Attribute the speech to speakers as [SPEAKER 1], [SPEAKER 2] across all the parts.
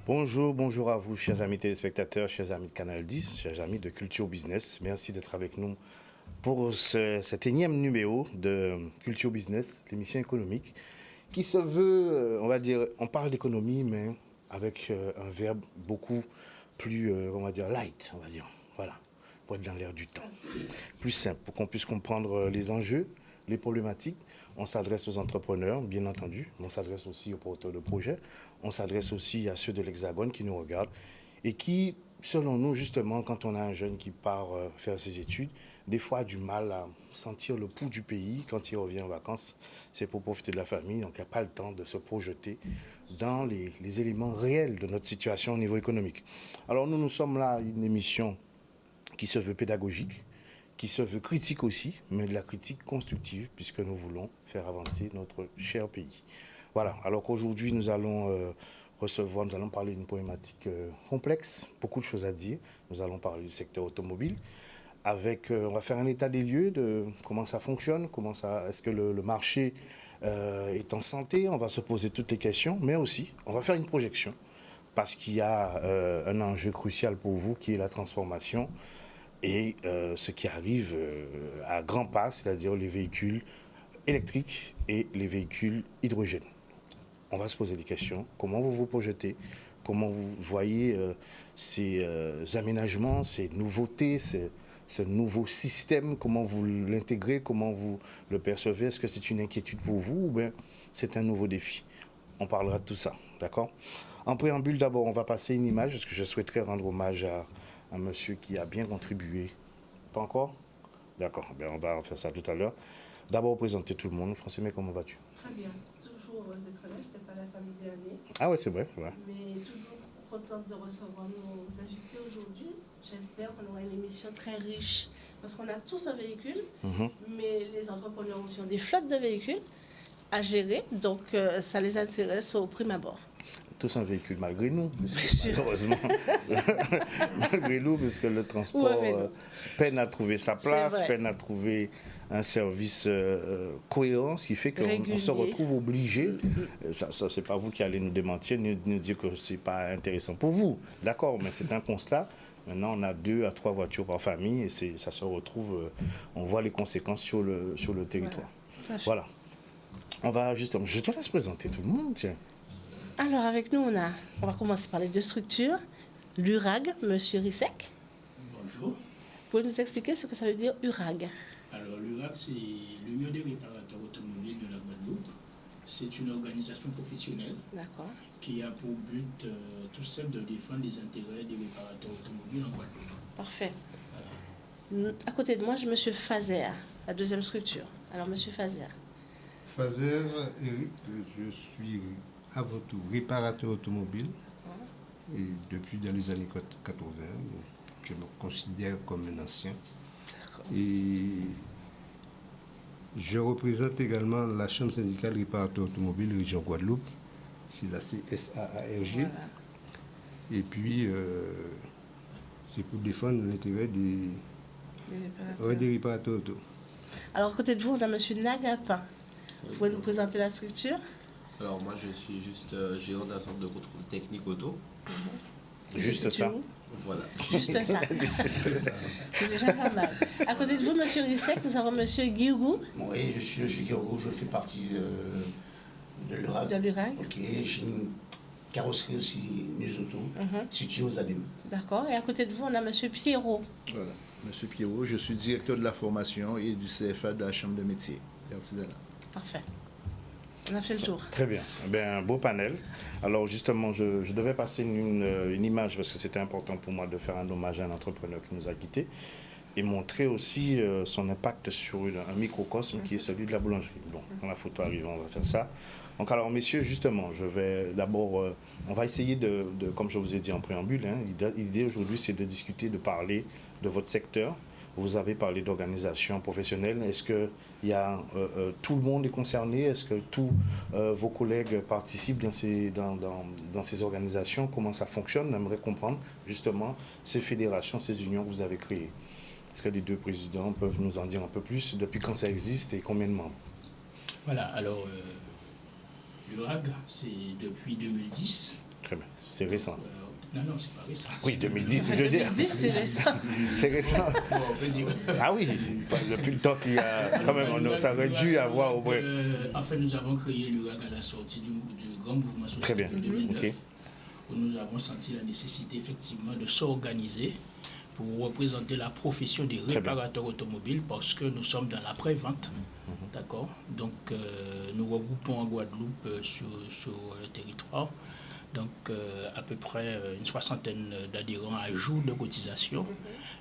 [SPEAKER 1] Bonjour, bonjour à vous, chers amis téléspectateurs, chers amis de Canal 10, chers amis de Culture Business. Merci d'être avec nous pour cet énième numéro de Culture Business, l'émission économique, qui se veut, on va dire, on parle d'économie, mais avec un verbe beaucoup plus, on va dire, light, on va dire. Voilà, pour être dans l'air du temps. Plus simple, pour qu'on puisse comprendre les enjeux, les problématiques. On s'adresse aux entrepreneurs, bien entendu, mais on s'adresse aussi aux porteurs de projets, on s'adresse aussi à ceux de l'Hexagone qui nous regardent et qui, selon nous, justement, quand on a un jeune qui part faire ses études, des fois a du mal à sentir le pouls du pays quand il revient en vacances. C'est pour profiter de la famille, donc il n'y a pas le temps de se projeter dans les éléments réels de notre situation au niveau économique. Alors nous sommes là, une émission qui se veut pédagogique, qui se veut critique aussi, mais de la critique constructive, puisque nous voulons faire avancer notre cher pays. Voilà, alors qu'aujourd'hui nous allons nous allons parler d'une problématique complexe, beaucoup de choses à dire. Nous allons parler du secteur automobile, on va faire un état des lieux de comment ça fonctionne, est-ce que le marché est en santé, on va se poser toutes les questions, mais aussi on va faire une projection, parce qu'il y a un enjeu crucial pour vous qui est la transformation et ce qui arrive à grands pas, c'est-à-dire les véhicules électriques et les véhicules hydrogène. On va se poser des questions. Comment vous vous projetez? Comment vous voyez ces aménagements, ces nouveautés, ce nouveau système? Comment vous l'intégrez? Comment vous le percevez? Est-ce que c'est une inquiétude pour vous ou bien c'est un nouveau défi? On parlera de tout ça, d'accord? En préambule, d'abord, on va passer une image parce que je souhaiterais rendre hommage à un monsieur qui a bien contribué. Pas encore? D'accord, ben on va faire ça tout à l'heure. D'abord, présenter tout le monde. Français, mais comment vas-tu?
[SPEAKER 2] Très bien, toujours heureuse d'être là. Je n'étais pas là samedi dernier.
[SPEAKER 1] Ah ouais, c'est vrai. Ouais.
[SPEAKER 2] Mais toujours contente de recevoir nos invités aujourd'hui. J'espère qu'on aura une émission très riche parce qu'on a tous un véhicule, mais les entrepreneurs aussi ont des flottes de véhicules à gérer, donc ça les intéresse au prime abord.
[SPEAKER 1] Tous un véhicule malgré nous,
[SPEAKER 2] Bien sûr.
[SPEAKER 1] malheureusement. Malgré nous, parce que le transport peine à trouver sa place, peine à trouver un service cohérent, ce qui fait qu'on se retrouve obligé, ça c'est pas vous qui allez nous démentir, nous dire que c'est pas intéressant pour vous, d'accord, mais c'est un constat. Maintenant, on a 2 à 3 voitures par famille et ça se retrouve, on voit les conséquences sur le territoire. Voilà. On va justement, je te laisse présenter tout le monde, tiens.
[SPEAKER 2] Alors avec nous, on va commencer par les 2 structures. L'URAG, Monsieur Rissek.
[SPEAKER 3] Bonjour.
[SPEAKER 2] Vous pouvez nous expliquer ce que ça veut dire URAG?
[SPEAKER 3] Alors l'URAG, c'est l'Union des réparateurs automobiles de la Guadeloupe. C'est une organisation professionnelle qui a pour but tout simple de défendre les intérêts des réparateurs automobiles en Guadeloupe.
[SPEAKER 2] Parfait. Voilà. À côté de moi, j'ai Monsieur Fazer, la 2e structure. Alors Monsieur Fazer.
[SPEAKER 4] Fazer, Eric, je suis avant tout réparateur automobile et depuis dans les années 80, je me considère comme un ancien. Et je représente également la Chambre syndicale réparateur automobile région Guadeloupe, c'est la CSAARG. Voilà. Et puis, c'est pour défendre l'intérêt des réparateurs auto.
[SPEAKER 2] Alors, à côté de vous, on a M. Nagapin. Vous pouvez nous présenter la structure?
[SPEAKER 5] Alors moi je suis juste gérant d'un centre de contrôle technique auto.
[SPEAKER 1] Juste ça.
[SPEAKER 5] Voilà.
[SPEAKER 2] Juste ça. C'est déjà pas mal. À côté de vous, Monsieur Rissek, nous avons Monsieur Guirou.
[SPEAKER 6] Oui, je suis Monsieur Guirou, je fais partie de l'URAG.
[SPEAKER 2] De l'URAG.
[SPEAKER 6] Ok, j'ai une carrosserie aussi News Auto, située aux Abîmes.
[SPEAKER 2] D'accord. Et à côté de vous, on a Monsieur Pierrot.
[SPEAKER 7] Voilà. Monsieur Pierrot, je suis directeur de la formation et du CFA de la Chambre de métier et artisanat.
[SPEAKER 2] Parfait. On a fait le tour.
[SPEAKER 1] Très bien. Un beau panel. Alors justement, je devais passer une image parce que c'était important pour moi de faire un hommage à un entrepreneur qui nous a quittés et montrer aussi son impact sur un microcosme qui est celui de la boulangerie. Bon, quand la photo arrive, on va faire ça. Donc alors messieurs, justement, je vais d'abord, on va essayer de, comme je vous ai dit en préambule, l'idée aujourd'hui c'est de discuter, de parler de votre secteur. Vous avez parlé d'organisation professionnelle. Est-ce que tout le monde est concerné? Est-ce que tous vos collègues participent dans ces organisations? Comment ça fonctionne? On aimerait comprendre justement ces fédérations, ces unions que vous avez créées. Est-ce que les 2 présidents peuvent nous en dire un peu plus? Depuis quand ça existe et combien de membres?
[SPEAKER 3] Voilà, alors l'URAG, c'est depuis 2010.
[SPEAKER 1] Très bien. C'est récent.
[SPEAKER 3] Non, c'est pas récent.
[SPEAKER 1] Oui, 2010, je veux dire.
[SPEAKER 2] 2010, c'est récent.
[SPEAKER 1] C'est récent.
[SPEAKER 3] Bon, on peut dire.
[SPEAKER 1] Ah oui, depuis le temps qu'il y a... Quand même, ça aurait dû avoir au moins...
[SPEAKER 3] En fait, nous avons créé l'URAG à la sortie du grand mouvement social
[SPEAKER 1] Très bien.
[SPEAKER 3] de 2009,
[SPEAKER 1] Ok.
[SPEAKER 3] où nous avons senti la nécessité effectivement de s'organiser pour représenter la profession des réparateurs automobiles parce que nous sommes dans la pré-vente. D'accord. Donc, nous regroupons en Guadeloupe sur le territoire. Donc, à peu près une soixantaine d'adhérents à jour de cotisation.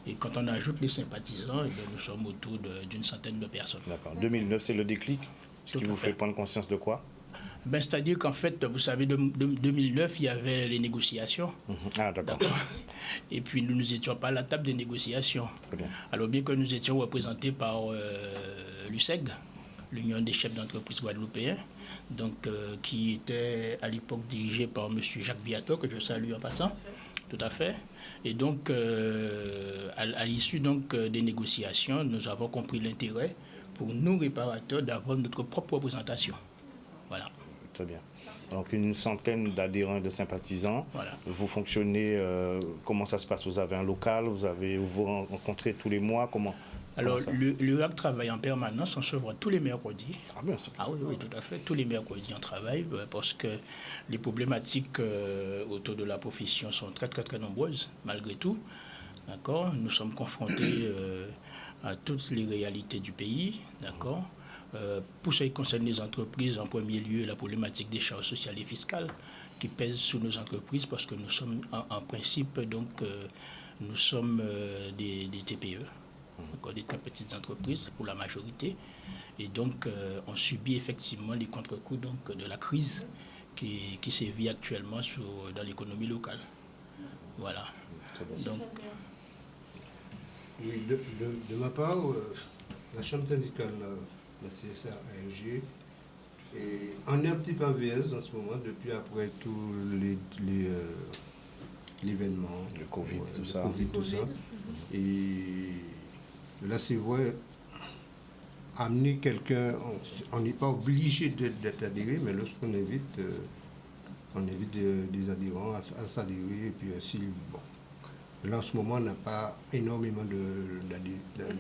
[SPEAKER 3] Et quand on ajoute les sympathisants, nous sommes autour d'une centaine de personnes.
[SPEAKER 1] D'accord. 2009, c'est le déclic. Ce qui vous fait prendre conscience de quoi?
[SPEAKER 3] C'est-à-dire qu'en fait, vous savez, de 2009, il y avait les négociations.
[SPEAKER 1] Ah, d'accord.
[SPEAKER 3] Et puis, nous n'étions pas à la table des négociations.
[SPEAKER 1] Très bien.
[SPEAKER 3] Alors, bien que nous étions représentés par l'USEG, l'Union des chefs d'entreprise guadeloupéens, donc, qui était à l'époque dirigé par M. Jacques Viator, que je salue en passant. Tout à fait. Et donc, à l'issue des négociations, nous avons compris l'intérêt pour nous, réparateurs, d'avoir notre propre représentation. Voilà.
[SPEAKER 1] Très bien. Donc, une centaine d'adhérents et de sympathisants.
[SPEAKER 3] Voilà.
[SPEAKER 1] Vous fonctionnez, comment ça se passe? Vous avez un local, vous vous rencontrez tous les mois, comment?
[SPEAKER 3] Alors, l'URAG travaille en permanence, on se voit tous les mercredis.
[SPEAKER 1] Ah bien,
[SPEAKER 3] oui, tout à fait. Tous les mercredis, on travaille parce que les problématiques autour de la profession sont très, très, très nombreuses, malgré tout. D'accord. Nous sommes confrontés à toutes les réalités du pays. D'accord. Pour ce qui concerne les entreprises, en premier lieu, la problématique des charges sociales et fiscales qui pèsent sur nos entreprises parce que nous sommes, en principe, nous sommes des TPE. Encore des très petites entreprises pour la majorité. Et donc, on subit effectivement les contre-coups de la crise qui sévit actuellement dans l'économie locale. Voilà. Donc,
[SPEAKER 4] oui, de ma part, la Chambre syndicale, la CSA-ARG, on est un petit peu en VS en ce moment, depuis après tout l'événement.
[SPEAKER 1] Le Covid, tout ça.
[SPEAKER 4] Et là, c'est vrai, amener quelqu'un, on n'est pas obligé d'être adhéré, mais lorsqu'on invite, des adhérents à s'adhérer. Et puis, là, en ce moment, on n'a pas énormément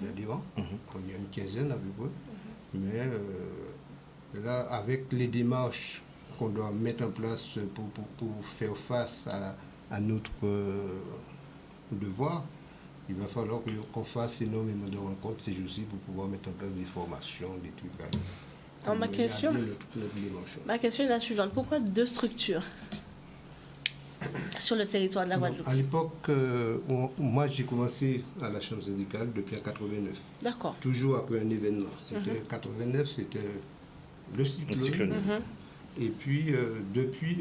[SPEAKER 4] d'adhérents. On est une quinzaine à peu près. Mais là, avec les démarches qu'on doit mettre en place pour faire face à notre devoir, il va falloir qu'on fasse énormément de rencontres ces jours-ci pour pouvoir mettre en place des formations, des trucs.
[SPEAKER 2] Alors, ma question est la suivante. Pourquoi 2 structures sur le territoire de la Guadeloupe?
[SPEAKER 4] À l'époque, moi j'ai commencé à la Chambre syndicale depuis 89.
[SPEAKER 2] D'accord.
[SPEAKER 4] Toujours après un événement. C'était 89, c'était le cyclone. Et puis, depuis,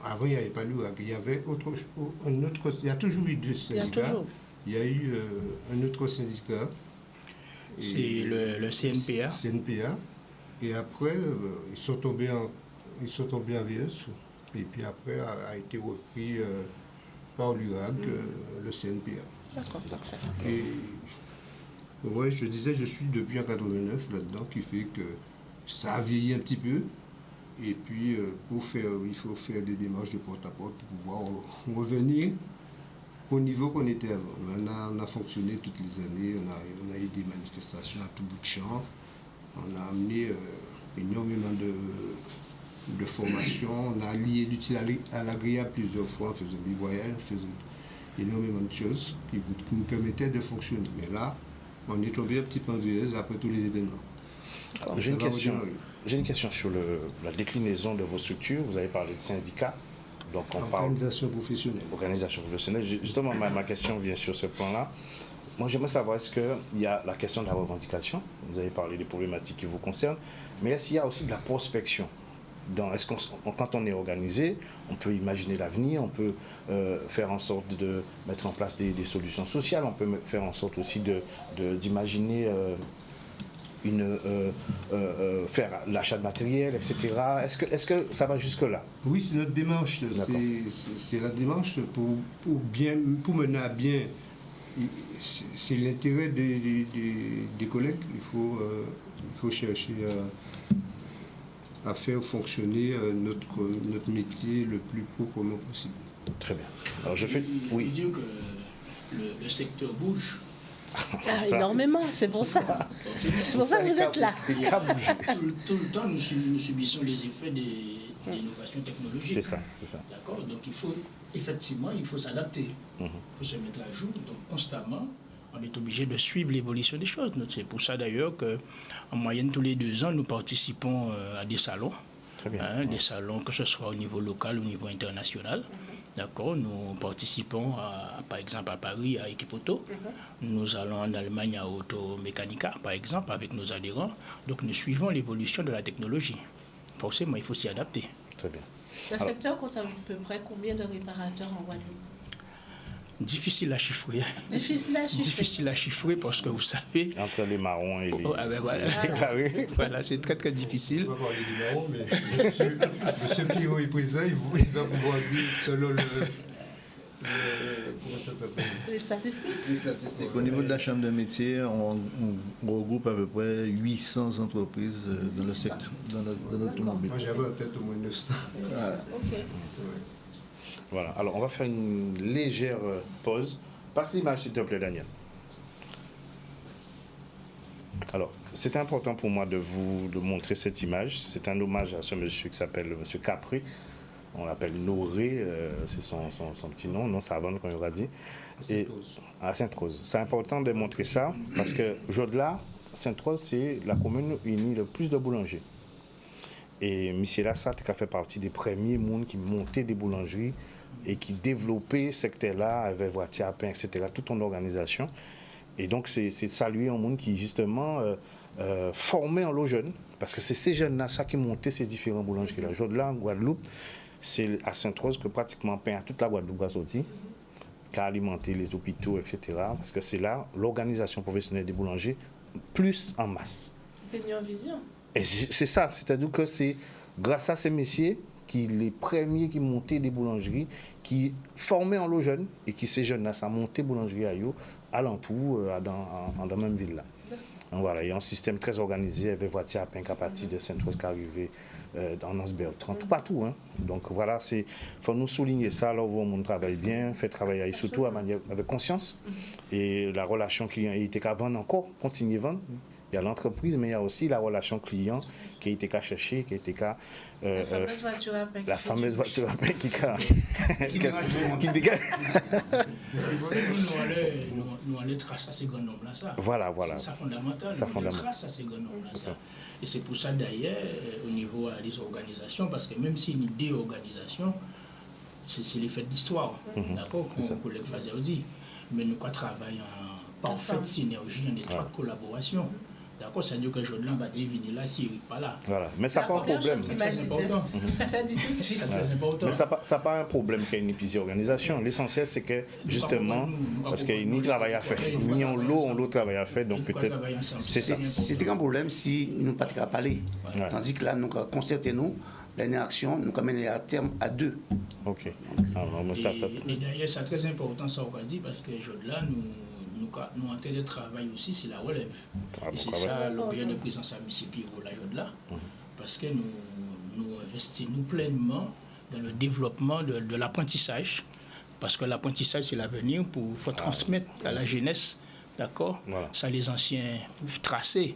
[SPEAKER 4] avant il n'y avait pas l'URAG, il y avait il y a toujours eu 2 syndicats. Il y a eu un autre syndicat.
[SPEAKER 3] C'est le CNPA.
[SPEAKER 4] CNPA. Et après, ils sont tombés en VS. Et puis après, a été repris par l'URAG, le CNPA.
[SPEAKER 2] D'accord, parfait.
[SPEAKER 4] Et ouais, je disais, je suis depuis en 89 là-dedans, qui fait que ça a vieilli un petit peu. Et puis, il faut faire des démarches de porte-à-porte pour pouvoir revenir au niveau qu'on était avant. On a fonctionné toutes les années, on a eu des manifestations à tout bout de champ. On a amené énormément de formations, on a lié l'utile à l'agréable plusieurs fois, on faisait des voyages, on faisait énormément de choses qui nous permettaient de fonctionner. Mais là, on est tombé un petit peu en VS après tous les événements.
[SPEAKER 1] J'ai une question sur la déclinaison de vos structures. Vous avez parlé de syndicats. Donc
[SPEAKER 4] organisation professionnelle.
[SPEAKER 1] Organisation professionnelle. Justement, ma question vient sur ce point-là. Moi, j'aimerais savoir, est-ce qu'il y a la question de la revendication? Vous avez parlé des problématiques qui vous concernent. Mais est-ce qu'il y a aussi de la prospection? Quand on est organisé, on peut imaginer l'avenir, on peut faire en sorte de mettre en place des solutions sociales, on peut faire en sorte aussi d'imaginer faire l'achat de matériel, etc. Est-ce que ça va jusque-là?
[SPEAKER 4] Oui, c'est notre démarche. C'est la démarche pour mener à bien. C'est l'intérêt des collègues. Il faut chercher à faire fonctionner notre métier le plus proprement possible.
[SPEAKER 1] Très bien. Alors je fais...
[SPEAKER 3] Il faut dire que le secteur bouge.
[SPEAKER 2] Énormément, c'est pour ça. C'est pour ça que vous êtes là.
[SPEAKER 3] Tout le temps, nous subissons les effets des innovations technologiques.
[SPEAKER 1] C'est ça.
[SPEAKER 3] D'accord. Donc il faut s'adapter. Il faut se mettre à jour. Donc constamment, on est obligé de suivre l'évolution des choses. C'est pour ça d'ailleurs qu'en moyenne, tous les 2 ans, nous participons à des salons.
[SPEAKER 1] Très bien.
[SPEAKER 3] Des salons, que ce soit au niveau local ou au niveau international. D'accord, nous participons par exemple à Paris à Equipoto. Nous allons en Allemagne à Automechanica, par exemple, avec nos adhérents. Donc nous suivons l'évolution de la technologie. Forcément, il faut s'y adapter.
[SPEAKER 1] Très bien.
[SPEAKER 2] Le secteur compte à peu près combien de réparateurs en Guadeloupe?
[SPEAKER 3] Difficile à chiffrer.
[SPEAKER 2] Difficile à chiffrer
[SPEAKER 3] parce que vous savez...
[SPEAKER 1] Entre les marrons et les...
[SPEAKER 3] Voilà, c'est très très difficile.
[SPEAKER 4] On va parler des marrons, mais monsieur Pierrot est présent, il va pouvoir dire selon le... Comment ça s'appelle?
[SPEAKER 2] Les statistiques.
[SPEAKER 7] Au niveau de la Chambre de métier, on regroupe à peu près 800 entreprises dans le secteur, dans l'automobile.
[SPEAKER 4] Moi j'avais en tête au moins 900.
[SPEAKER 2] Ok.
[SPEAKER 1] Voilà, alors on va faire une légère pause. Passe l'image s'il te plaît, Daniel. Alors, c'est important pour moi de montrer cette image. C'est un hommage à ce monsieur qui s'appelle monsieur Capré. On l'appelle Noré, c'est son petit nom, non Savane, comme il aura dit. À Sainte-Rose. C'est important de montrer ça parce que Jodelin, Sainte-Rose, c'est la commune où il y a le plus de boulangers. Et M. Lassat qui a fait partie des premiers mondes qui montaient des boulangeries et qui développaient ce secteur-là avec voiture à pain, etc., toute en organisation. Et donc, c'est saluer un monde qui, justement, formait en l'eau jeune, parce que c'est ces jeunes-là, ça qui montaient ces différents boulangeries-là. Jodelin, Guadeloupe, c'est à Sainte-Rose que pratiquement pain à toute la Guadeloupe a sorti, qui a alimenté les hôpitaux, etc., parce que c'est là l'organisation professionnelle des boulangers, plus en masse.
[SPEAKER 2] C'est une vision.
[SPEAKER 1] Et c'est ça, c'est-à-dire que c'est grâce à ces messieurs les premiers qui montaient des boulangeries, qui formaient en l'eau jeune, et qui ces jeunes-là, ça montait boulangerie à eux, alentour, dans la même ville-là. Donc voilà, il y a un système très organisé, avec voiture à pain à partir de Sainte-Rose qui arrivait dans Ansberg, tout partout. Hein. Donc voilà, il faut nous souligner ça, là où on travaille bien, fait travailler surtout avec conscience. Et la relation client, il était qu'à vendre encore, continuer à vendre. Il y a l'entreprise, mais il y a aussi la relation client qui a été qu'à chercher, qui a été qu'à...
[SPEAKER 2] la fameuse voiture à pain.
[SPEAKER 1] La fameuse voiture à pain qui dégage.
[SPEAKER 3] Nous allons tracer à ces grands nombres-là, ça.
[SPEAKER 1] Voilà.
[SPEAKER 3] C'est ça fondamental. Nous tracer à ces grands nombres-là, ça. Et c'est pour ça, d'ailleurs, au niveau des organisations, parce que même si une idée organisation, c'est l'effet de l'histoire, d'accord, qu'on collègue faisait dit. Mais nous travaillons en parfaite synergie, en étroite collaboration. D'accord, ça veut dire que Jodelin va venir là s'il n'est pas là.
[SPEAKER 1] Voilà, mais ça n'a pas un problème.
[SPEAKER 2] C'est important. Elle a dit tout de suite.
[SPEAKER 3] C'est important.
[SPEAKER 1] Mais ça n'a pas un problème qu'il y ait une épisode organisation. L'essentiel, c'est que, justement, parce qu'il y a ni travail à faire, ni on l'eau travail à faire, donc peut-être.
[SPEAKER 6] C'est ça. C'est un problème si nous ne pas parler. Tandis que là, nous concertons l'année action, nous mener à terme à 2.
[SPEAKER 1] Ok.
[SPEAKER 3] Et d'ailleurs, c'est très important, ça, on va dire, parce que Jodelin, nous en train de travail aussi, c'est la relève. Et c'est ça l'objet de présence à M. Pierrot là, parce que nous investissons pleinement dans le développement de l'apprentissage, parce que l'apprentissage, c'est l'avenir pour transmettre à la jeunesse, d'accord, ça les anciens tracés,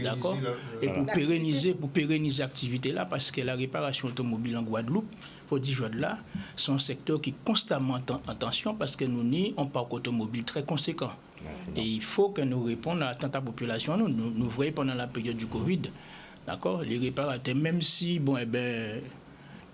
[SPEAKER 3] d'accord, et pour pérenniser l'activité là, parce que la réparation automobile en Guadeloupe, faut dire là, c'est un secteur qui est constamment en tension, parce que nous avons un parc automobile très conséquent. Et il faut que nous répondions à toute la population. Nous voyons pendant la période du Covid, d'accord, les réparateurs, même si, bon, il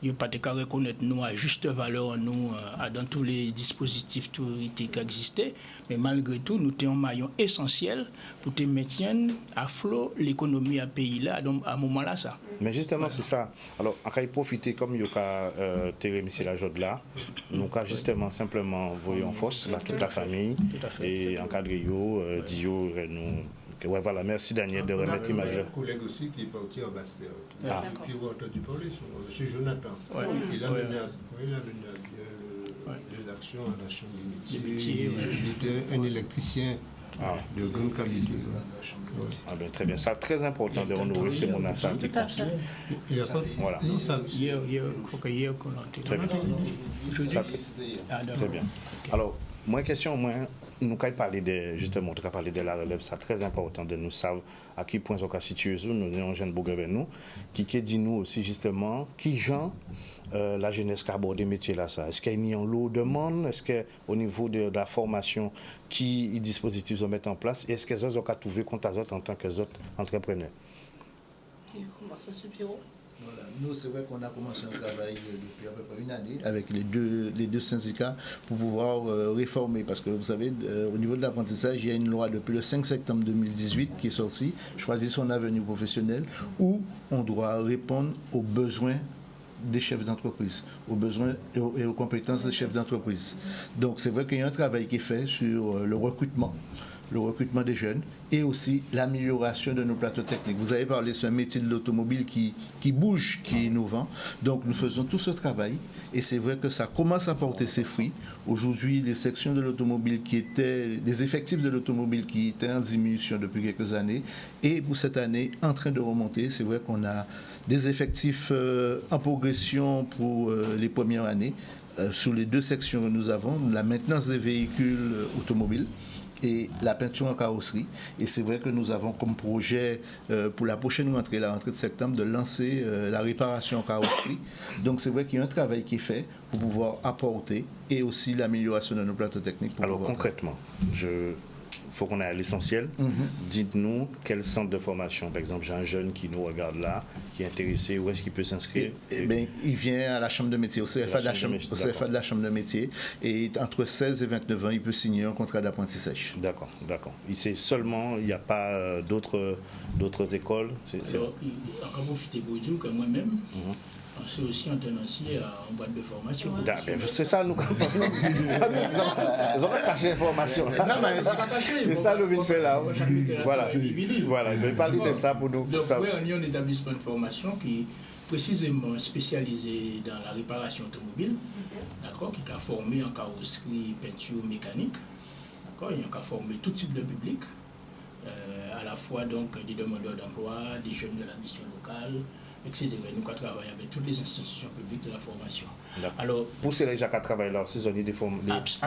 [SPEAKER 3] n'y a pas de cas reconnaître nous à juste valeur nous dans tous les dispositifs qui existaient, mais malgré tout, nous sommes un maillon essentiel pour te maintenir à flot l'économie à pays là, à un moment là ça.
[SPEAKER 1] Mais justement, c'est ça. Alors, on va profiter comme il y a Thérèse Michel la Jodelin, nous avons justement simplement envoyé en force toute la famille et encadrer Dio, nous. Ouais, voilà, merci Daniel de remettre l'image.
[SPEAKER 4] Un collègue aussi qui est parti ambassadeur. Puis vous avez entendu parler sur M. Jonathan. Il a mené à bien les actions à la Chambre des métiers. Il était un électricien de grande qualité.
[SPEAKER 1] Ah ben, très bien. Ça, très important de renouveler ces mondes ça.
[SPEAKER 2] Tout à fait.
[SPEAKER 1] Voilà.
[SPEAKER 3] Hier, je crois que hier qu'on a été.
[SPEAKER 1] Très bien. Ça, très bien. Alors, moi, question, nous avons parlé justement, on a parlé de la relève, c'est très important de nous savoir à quel point on situé nous avons un jeune bourgeois nous, qui dit nous aussi justement, qui genre la jeunesse qui aborde des métiers là ça. Est-ce qu'il y a une lourde demande? Est-ce qu'au niveau de la formation, qui dispositifs ont mettre en place? Et est-ce qu'ils ont trouvé compte à en tant que entrepreneurs?
[SPEAKER 7] Voilà. Nous, c'est vrai qu'on a commencé un travail depuis à peu près une année avec les deux syndicats pour pouvoir réformer. Parce que vous savez, au niveau de l'apprentissage, il y a une loi depuis le 5 septembre 2018 qui est sortie, Choisir son avenir professionnel, où on doit répondre aux besoins des chefs d'entreprise, aux besoins et aux compétences des chefs d'entreprise. Donc, c'est vrai qu'il y a un travail qui est fait sur le recrutement des jeunes et aussi l'amélioration de nos plateaux techniques. Vous avez parlé sur un métier de l'automobile qui bouge, qui est innovant. Donc nous faisons tout ce travail et c'est vrai que ça commence à porter ses fruits. Aujourd'hui, les sections de l'automobile des effectifs de l'automobile qui étaient en diminution depuis quelques années et pour cette année en train de remonter. C'est vrai qu'on a des effectifs en progression pour les premières années sur les deux sections que nous avons, la maintenance des véhicules automobiles et la peinture en carrosserie. Et c'est vrai que nous avons comme projet pour la prochaine rentrée, la rentrée de septembre, de lancer la réparation en carrosserie. Donc c'est vrai qu'il y a un travail qui est fait pour pouvoir apporter et aussi l'amélioration de nos plateaux techniques.
[SPEAKER 1] Alors concrètement, faut qu'on aille à l'essentiel. Dites-nous quel centre de formation. Par exemple, j'ai un jeune qui nous regarde là, qui est intéressé, où est-ce qu'il peut s'inscrire?
[SPEAKER 7] Il vient à la chambre de métier, au CFA de la chambre de métier, et entre 16 et 29 ans, il peut signer un contrat d'apprentissage.
[SPEAKER 1] D'accord. Ici seulement, il n'y a pas d'autres écoles?
[SPEAKER 3] Alors, encore vous faites dire que moi-même, c'est aussi un tenancier en boîte de formation.
[SPEAKER 1] C'est ça, nous. Ils ont caché l'information. C'est ça, nous, vite fait là. Voilà. Il veut parler de ça pour nous.
[SPEAKER 3] Donc, oui, on est un établissement de formation qui est précisément spécialisé dans la réparation automobile, d'accord, qui a formé en carrosserie, peinture, mécanique, d'accord, il a formé tout type de public, à la fois donc des demandeurs d'emploi, des jeunes de la mission locale, etc. Nous travaillons avec toutes les institutions publiques de la formation. Alors,
[SPEAKER 1] pour ces gens qui travaillent là, ces zones de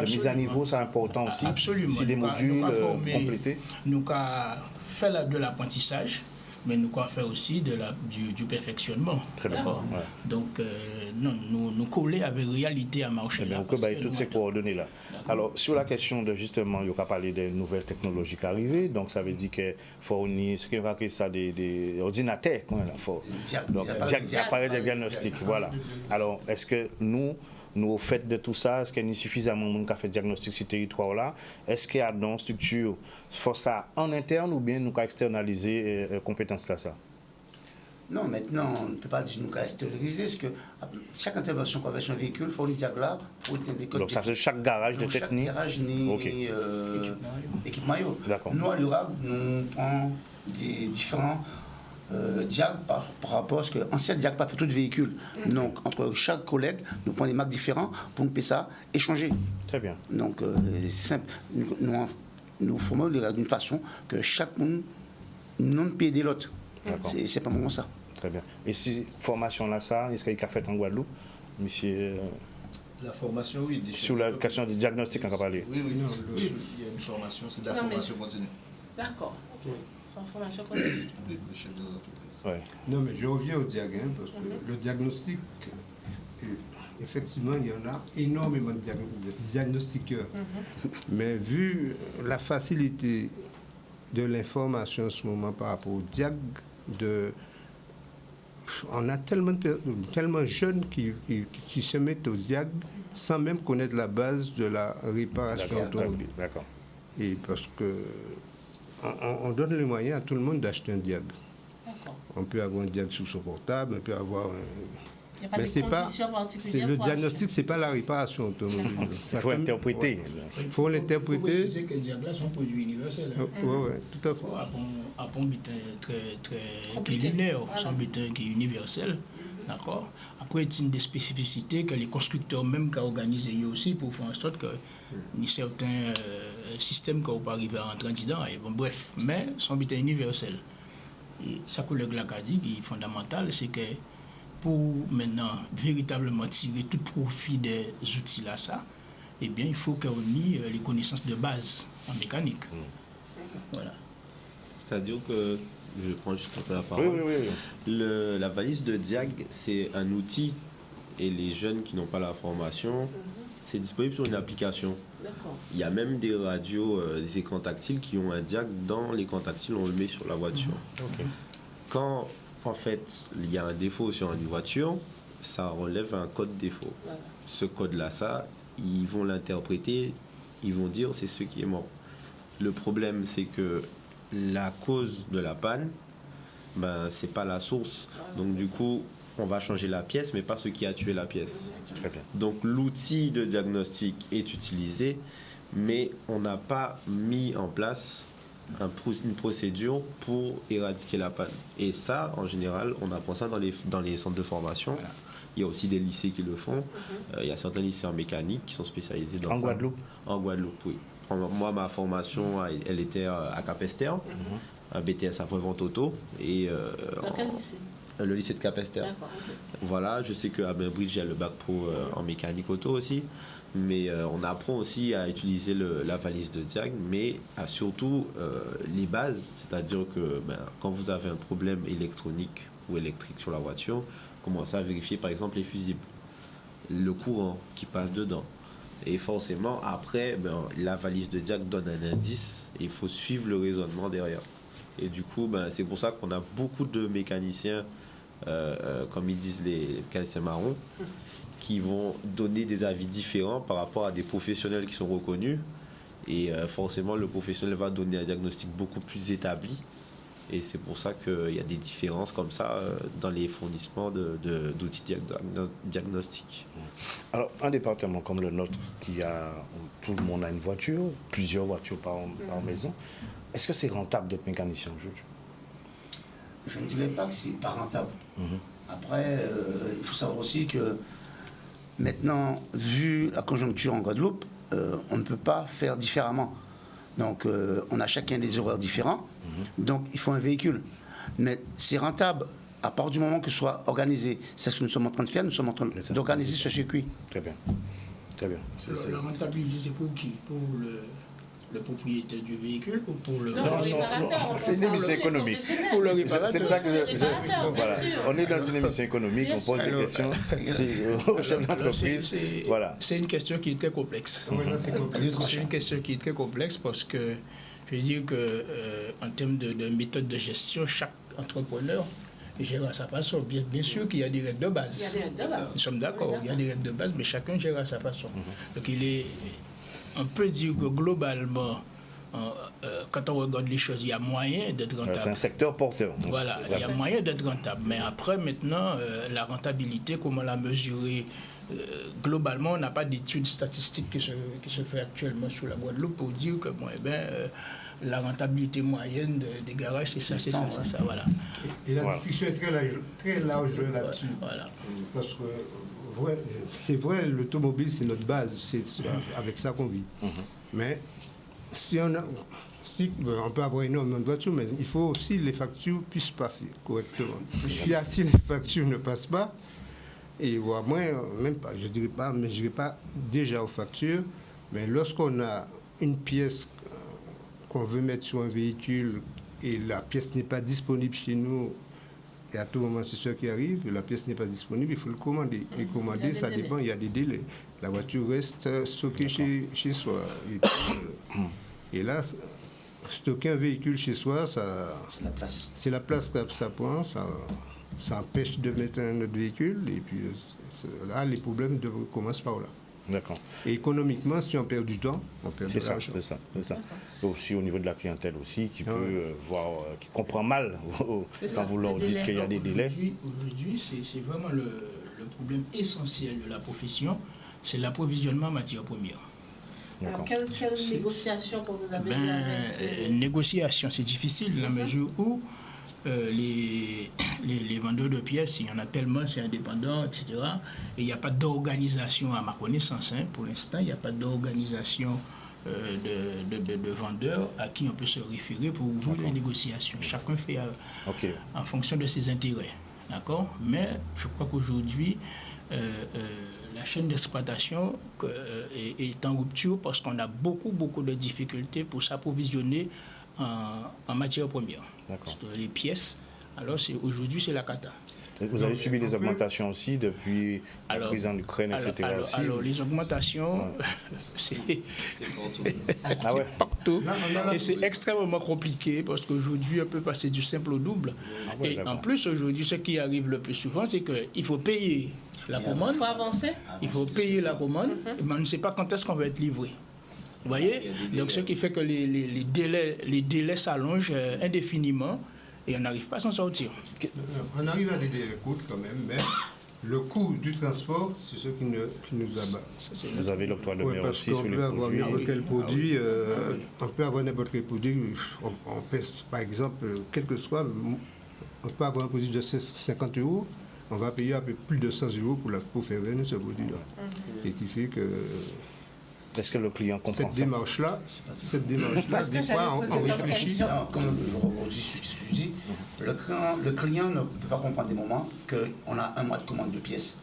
[SPEAKER 1] mise à niveau, c'est important aussi.
[SPEAKER 3] Absolument.
[SPEAKER 1] Si des modules complétés.
[SPEAKER 3] Nous avons fait de l'apprentissage, mais nous avons fait aussi du perfectionnement.
[SPEAKER 1] Très bien. Ouais.
[SPEAKER 3] Donc, nous coller avec réalité à marché.
[SPEAKER 1] On peut bailler toutes ces coordonnées là. Alors, sur la question de justement, il y a parlé des nouvelles technologies qui arrivent, donc ça veut dire qu'il faut des ordinateurs. Donc, des appareils de diagnostic. Voilà. Alors, est-ce que nous, au fait de tout ça, est-ce qu'il y a suffisamment de monde qui a fait diagnostic sur ce territoire-là? Est-ce qu'il y a dans structure, faut ça en interne ou bien nous avons externalisé les compétences là ça?
[SPEAKER 6] Non, maintenant, on ne peut pas dire nous extérioriser, parce que chaque intervention qu'on fait sur un véhicule, il faut un diagramme pour éteindre les codes.
[SPEAKER 1] Donc ça fait chaque garage de technique?
[SPEAKER 6] Chaque garage ni équipement. Nous, à l'URAG, nous prenons des différents diag par rapport à ce qu'un seul diag pas fait tout de véhicule. Donc, entre chaque collègue, nous prenons des marques différentes pour nous ça échanger.
[SPEAKER 1] Très bien.
[SPEAKER 6] Donc, c'est simple. Nous formons d'une façon que chaque monde non paye de l'autre. C'est pas vraiment ça.
[SPEAKER 1] Très bien. Et si formation là, ça, est-ce qu'il y a fait en Guadeloupe, monsieur?
[SPEAKER 7] La formation, oui.
[SPEAKER 1] Sur la question du diagnostic, on va parler.
[SPEAKER 7] Oui, il y a une formation, c'est de la formation continue.
[SPEAKER 2] D'accord. C'est une formation continue.
[SPEAKER 7] Le chef des entreprises.
[SPEAKER 1] Ouais.
[SPEAKER 4] Non, mais je reviens au diagramme, parce que le diagnostic, effectivement, il y en a énormément de diagnostiqueurs. Mais vu la facilité de l'information en ce moment par rapport au diag, on a tellement jeunes qui se mettent au diag sans même connaître la base de la réparation automobile.
[SPEAKER 1] D'accord.
[SPEAKER 4] Et parce que on donne les moyens à tout le monde d'acheter un diag. On peut avoir un diag sur son portable, on peut avoir
[SPEAKER 2] Il n'y a pas de conditions particulières.
[SPEAKER 4] Le diagnostic, ce n'est pas la réparation automobile.
[SPEAKER 1] Il faut interpréter.
[SPEAKER 4] Il faut l'interpréter.
[SPEAKER 3] Il faut préciser que les diaglas sont produits universels.
[SPEAKER 4] Oui, tout à fait.
[SPEAKER 3] Un butin très linéaire, un butin qui est universel. D'accord. Après, il y a des spécificités que les constructeurs même qui organisent aussi pour faire en sorte que certains système qu'on peut arriver à rentrer dedans. Et bon, bref, mais son but est universel. Et ça que le GLAC a dit, qui est fondamental, c'est que pour maintenant véritablement tirer tout profit des outils là, eh bien, il faut qu'on ait les connaissances de base en mécanique. Voilà.
[SPEAKER 5] C'est-à-dire que, je prends juste un peu la parole, la valise de Diag, c'est un outil, et les jeunes qui n'ont pas la formation, c'est disponible sur une application. Il y a même des radios, des écrans tactiles qui ont un Diag. Dans l'écran tactile, on le met sur la voiture. Quand, en fait, il y a un défaut sur une voiture, ça relève un code défaut. Ce code-là, ils vont l'interpréter, ils vont dire c'est ce qui est mort. Le problème, c'est que la cause de la panne, c'est pas la source. Donc du coup, on va changer la pièce, mais pas ce qui a tué la pièce.
[SPEAKER 1] Très bien.
[SPEAKER 5] Donc l'outil de diagnostic est utilisé, mais on n'a pas mis en place une procédure pour éradiquer la panne. Et ça, en général, on apprend ça dans les centres de formation. Voilà. Il y a aussi des lycées qui le font. Il y a certains lycées en mécanique qui sont spécialisés dans ça.
[SPEAKER 1] En Guadeloupe?
[SPEAKER 5] En Guadeloupe, oui. Moi, ma formation, elle était à Cap-Esther, un BTS après-vente auto. Et,
[SPEAKER 2] dans quel lycée?
[SPEAKER 5] Le lycée de Cap-Esther. Voilà, je sais qu'à Bainbridge, il y a le bac pro en mécanique auto aussi. Mais on apprend aussi à utiliser la valise de Diag, mais à surtout les bases. C'est-à-dire que quand vous avez un problème électronique ou électrique sur la voiture, commencez à vérifier par exemple les fusibles, le courant qui passe dedans. Et forcément, après, la valise de Diag donne un indice et il faut suivre le raisonnement derrière. Et du coup, c'est pour ça qu'on a beaucoup de mécaniciens, comme ils disent les mécaniciens marrons, qui vont donner des avis différents par rapport à des professionnels qui sont reconnus. Et forcément, le professionnel va donner un diagnostic beaucoup plus établi. Et c'est pour ça qu'il y a des différences comme ça dans les fournissements d'outils diagnostiques.
[SPEAKER 1] Alors, un département comme le nôtre, où tout le monde a une voiture, plusieurs voitures par maison, est-ce que c'est rentable d'être mécanicien aujourd'hui?
[SPEAKER 6] Je ne dirais pas que c'est pas rentable. Après, il faut savoir aussi que maintenant, vu la conjoncture en Guadeloupe, on ne peut pas faire différemment. Donc, on a chacun des horaires différents. Donc, il faut un véhicule. Mais c'est rentable à partir du moment que ce soit organisé. C'est ce que nous sommes en train de faire. Nous sommes en train d'organiser ce circuit.
[SPEAKER 1] Très bien. Très bien.
[SPEAKER 3] La rentabilité, c'est pour qui? Pour le propriétaire du véhicule ou pour le...
[SPEAKER 1] Non, c'est une émission économique.
[SPEAKER 3] Pour le réparateur.
[SPEAKER 1] C'est ça que voilà. On est dans une émission économique, on pose des questions au chef d'entreprise. Voilà.
[SPEAKER 3] C'est une question qui est très complexe. C'est une question qui est très complexe parce que je veux dire qu'en termes de méthode de gestion, chaque entrepreneur gère à sa façon. Bien sûr qu'il y a des règles de base. Nous sommes d'accord, il y a des règles de base, mais chacun gère à sa façon. Donc on peut dire que globalement, quand on regarde les choses, il y a moyen d'être rentable.
[SPEAKER 1] C'est un secteur porteur.
[SPEAKER 3] Voilà, il y a moyen d'être rentable. Mais après, maintenant, la rentabilité, comment la mesurer? Globalement, on n'a pas d'études statistiques qui se fait actuellement sur la Guadeloupe pour dire que la rentabilité moyenne des garages, c'est ça, voilà.
[SPEAKER 4] Et la discussion est très large là-dessus.
[SPEAKER 3] Voilà.
[SPEAKER 4] Parce que c'est vrai, l'automobile, c'est notre base, c'est avec ça qu'on vit. Mais on peut avoir énormément de voitures, mais il faut aussi que les factures puissent passer correctement. Si les factures ne passent pas, et voire moins, même pas, je dirais pas déjà aux factures, mais lorsqu'on a une pièce qu'on veut mettre sur un véhicule et la pièce n'est pas disponible chez nous, et à tout moment c'est ce qui arrive, la pièce n'est pas disponible, il faut le commander. Et commander, ça dépend, il y a des délais. La voiture reste stockée chez soi. Et là, stocker un véhicule chez soi, c'est la place que ça prend, ça empêche de mettre un autre véhicule, et puis là, les problèmes commencent par là.
[SPEAKER 1] D'accord.
[SPEAKER 4] Et économiquement, si on perd du temps, on perd de l'argent.
[SPEAKER 1] C'est ça. Aussi au niveau de la clientèle aussi, qui peut voir, qui comprend mal quand vous leur dites qu'il y a des délais.
[SPEAKER 3] Aujourd'hui, c'est vraiment le problème essentiel de la profession, c'est l'approvisionnement en matières premières.
[SPEAKER 2] Alors, quelle négociation que vous avez avec
[SPEAKER 3] négociation, c'est difficile dans la mesure où les vendeurs de pièces, il y en a tellement, c'est indépendant, etc. Et il n'y a pas d'organisation, à ma connaissance, pour l'instant, il n'y a pas d'organisation de vendeurs à qui on peut se référer pour ouvrir les négociations. Chacun fait en fonction de ses intérêts. D'accord? Mais je crois qu'aujourd'hui, la chaîne d'exploitation est en rupture parce qu'on a beaucoup de difficultés pour s'approvisionner en matières premières. Les pièces, alors aujourd'hui c'est la cata.
[SPEAKER 1] Vous avez subi des augmentations aussi depuis la crise en Ukraine, etc.
[SPEAKER 3] Alors les augmentations, c'est partout. Et c'est extrêmement compliqué parce qu'aujourd'hui, on peut passer du simple au double. Et en plus, aujourd'hui, ce qui arrive le plus souvent, c'est qu'il faut payer la commande.
[SPEAKER 2] Il faut avancer.
[SPEAKER 3] Il faut payer la commande, mais on ne sait pas quand est-ce qu'on va être livré. Vous voyez? Donc, ce qui fait que les délais s'allongent indéfiniment. Et on n'arrive pas à s'en sortir.
[SPEAKER 4] On arrive à des délais courts quand même, mais le coût du transport, c'est ce qui nous abat.
[SPEAKER 1] Vous avez l'octroi de mer aussi sur les
[SPEAKER 4] produits. On peut avoir n'importe quel produit. On pèse, par exemple, quel que soit, on peut avoir un produit de 50 €, on va payer un peu plus de 100 € pour faire venir ce produit-là. Et qui fait que...
[SPEAKER 1] Est-ce que le client comprend
[SPEAKER 4] cette démarche-là, des fois, on réfléchit.
[SPEAKER 6] Comme je dis, le client ne peut pas comprendre des moments qu'on a un mois de commande de pièces.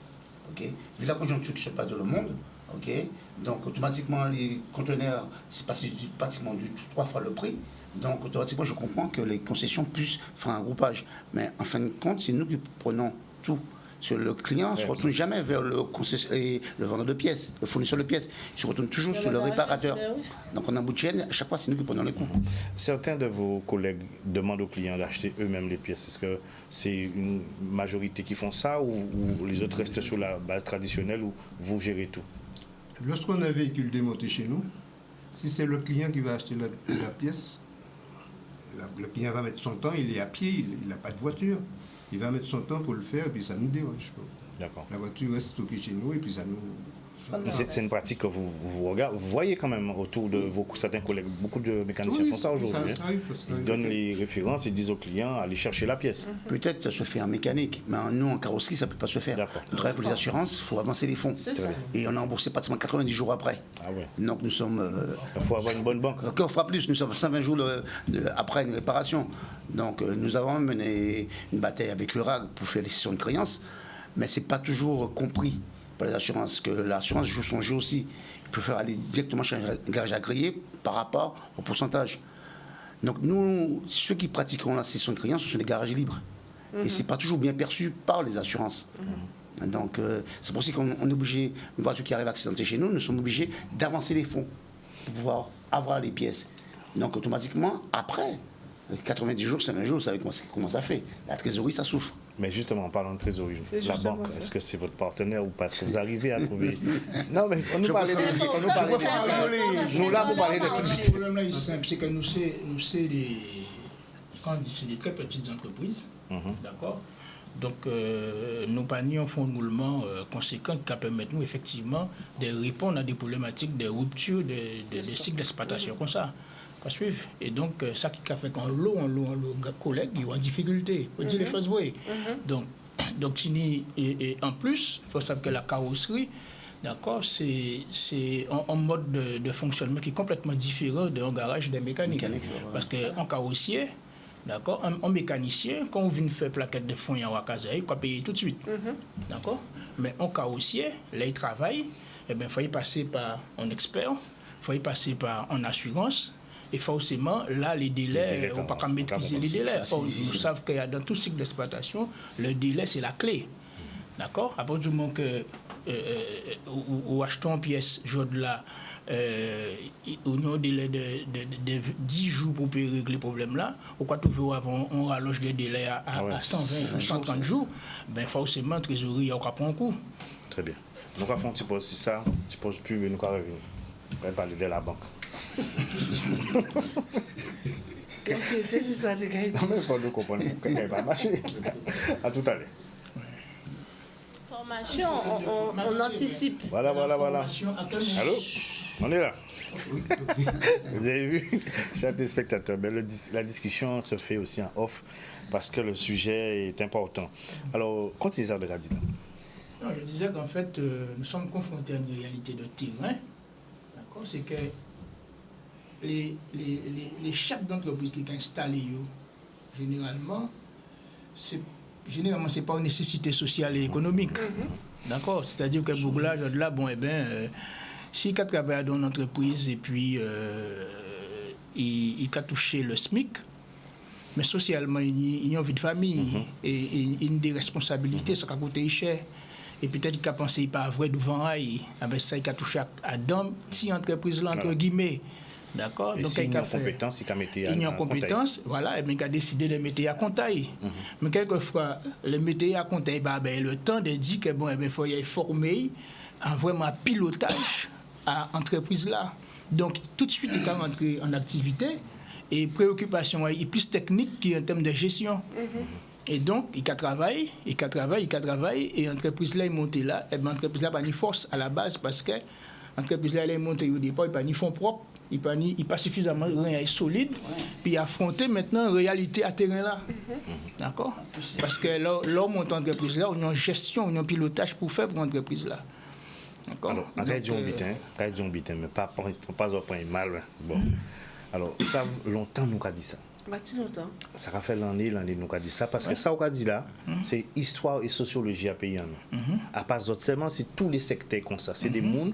[SPEAKER 6] Okay? Vu la conjoncture qui se passe dans le monde, okay? Donc automatiquement, les conteneurs, c'est passé pratiquement 3 fois le prix. Donc automatiquement, je comprends que les concessions puissent faire un groupage. Mais en fin de compte, c'est nous qui prenons tout. Le client ne se retourne jamais vers le vendeur de pièces, le fournisseur de pièces. Il se retourne toujours sur le réparateur. Donc, on a un bout de chaîne, à chaque fois, c'est nous qui prenons les coûts.
[SPEAKER 1] Certains de vos collègues demandent aux clients d'acheter eux-mêmes les pièces. Est-ce que c'est une majorité qui font ça ou les autres restent sur la base traditionnelle ou vous gérez tout?
[SPEAKER 4] Lorsqu'on a un véhicule démonté chez nous, si c'est le client qui va acheter la pièce, le client va mettre son temps, il est à pied, il n'a pas de voiture. Il va mettre son temps pour le faire et puis ça nous dérange pas.
[SPEAKER 1] D'accord.
[SPEAKER 4] La voiture reste stockée chez nous et puis ça nous...
[SPEAKER 1] C'est une pratique que vous regardez. Vous voyez quand même autour de certains collègues, beaucoup de mécaniciens font ça aujourd'hui. Ils donnent les références, ils disent aux clients, allez chercher la pièce.
[SPEAKER 6] Peut-être ça se fait en mécanique, mais nous en carrosserie, ça ne peut pas se faire. On travaille pour les assurances, il faut avancer les fonds. Et on a remboursé pratiquement 90 jours après.
[SPEAKER 1] Ah ouais.
[SPEAKER 6] Donc nous sommes...
[SPEAKER 1] Il faut avoir une bonne banque.
[SPEAKER 6] On fera plus, nous sommes 120 jours après une réparation. Donc nous avons mené une bataille avec le RAG pour faire les sessions de créances, mais ce n'est pas toujours compris par les assurances, que l'assurance joue son jeu aussi. Il peut faire aller directement chez un garage agréé par rapport au pourcentage. Donc nous, ceux qui pratiqueront la session de créance, ce sont des garages libres. Et ce n'est pas toujours bien perçu par les assurances. Donc c'est pour ça qu'on est obligé, une voiture qui arrive accidentée chez nous, nous sommes obligés d'avancer les fonds pour pouvoir avoir les pièces. Donc automatiquement, après 90 jours, 5 jours, vous savez comment ça fait. La trésorerie, ça souffre.
[SPEAKER 1] Mais justement, en parlant de trésorerie, la banque, est-ce que c'est votre partenaire ou pas? Est-ce que vous arrivez à trouver... Non, mais on nous parlait de... Nous, là, vous parlez de tout.
[SPEAKER 3] Le problème là est simple, c'est que nous, c'est des très petites entreprises, d'accord? Donc, nos paniers ont un roulement conséquent qui permet nous, effectivement, de répondre à des problématiques de rupture de cycle d'exploitation comme ça. Et donc, ça qui fait qu'en lot, collègues, ils ont en difficulté. Il faut dire les choses vraies. Donc, et en plus, il faut savoir que la carrosserie, d'accord, c'est un mode de fonctionnement qui est complètement différent d'un garage des mécaniques. Parce qu'en carrossier, d'accord, un mécanicien, quand on vient faire plaquette de fond en Wakaza, il faut payer tout de suite. D'accord? Mais en carrossier, là, il travaille, eh bien, il faut y passer par un expert, il faut y passer par une assurance. Et forcément, là, les délais, on ne peut pas maîtriser les délais. Nous savons que dans tout cycle d'exploitation, le délai, c'est la clé. D'accord? À partir du moment que ou achetons une pièce, là, on a un délai de 10 jours pour régler le problème-là, ou quoi toujours on rallonge des délais à 120 ou 130 jours, ben forcément, trésorerie, on va prendre un coup.
[SPEAKER 1] Très bien. Nous allons faire un petit pause, si ça, un petit pause plus, nous allons revenir. On va parler de la banque.
[SPEAKER 2] Non,
[SPEAKER 1] mais il faut nous comprendre que ça ne va pas marcher. À tout à l'heure.
[SPEAKER 2] Formation, on anticipe.
[SPEAKER 1] Voilà. Allô? On est là. Vous avez vu, chers téléspectateurs, la discussion se fait aussi en off parce que le sujet est important. Alors, continuez à dire.
[SPEAKER 3] Non, je disais qu'en fait, nous sommes confrontés à une réalité de terrain. D'accord? C'est que les chefs d'entreprise qui sont installés, généralement, c'est pas une nécessité sociale et économique. D'accord? C'est-à-dire que pour là, bon, si quelqu'un travaille dans une entreprise et puis il a touché le SMIC, mais socialement, il a une vie de famille et il a des responsabilités, ça a coûté cher. Et peut-être qu'il a pensé qu'il pas vrai devant avec ça, il a touché à dans petite entreprise là, entre guillemets. D'accord?
[SPEAKER 1] Donc, il a compétence, il a
[SPEAKER 3] compétence, voilà, et bien il a décidé de mettre à comptail. Mais quelquefois, le mettre à comptail, le temps de dire que bon, il faut y former en vraiment pilotage à l'entreprise là. Donc, tout de suite, il est rentré en activité et préoccupation est plus technique qu'en termes de gestion. Et donc, il travaille, et l'entreprise là est montée là, et l'entreprise là n'a pas ni force à la base parce que l'entreprise là est montée au départ, il n'a pas ni fonds propres, il n'est pas suffisamment solide, puis affronter maintenant la réalité à terrain là. D'accord? Parce que là, monte l'entreprise là, on a une gestion, on a un pilotage pour faire pour l'entreprise là. D'accord?
[SPEAKER 1] Alors, région bitin, mais pas au point mal. Bon. Alors, ça, longtemps, nous avons dit ça.
[SPEAKER 2] Longtemps.
[SPEAKER 1] Ça a fait l'année, nous avons dit ça, parce que ça, on a dit là, c'est histoire et sociologie à payer. À part d'autres seulement, c'est tous les secteurs comme ça. C'est des mondes,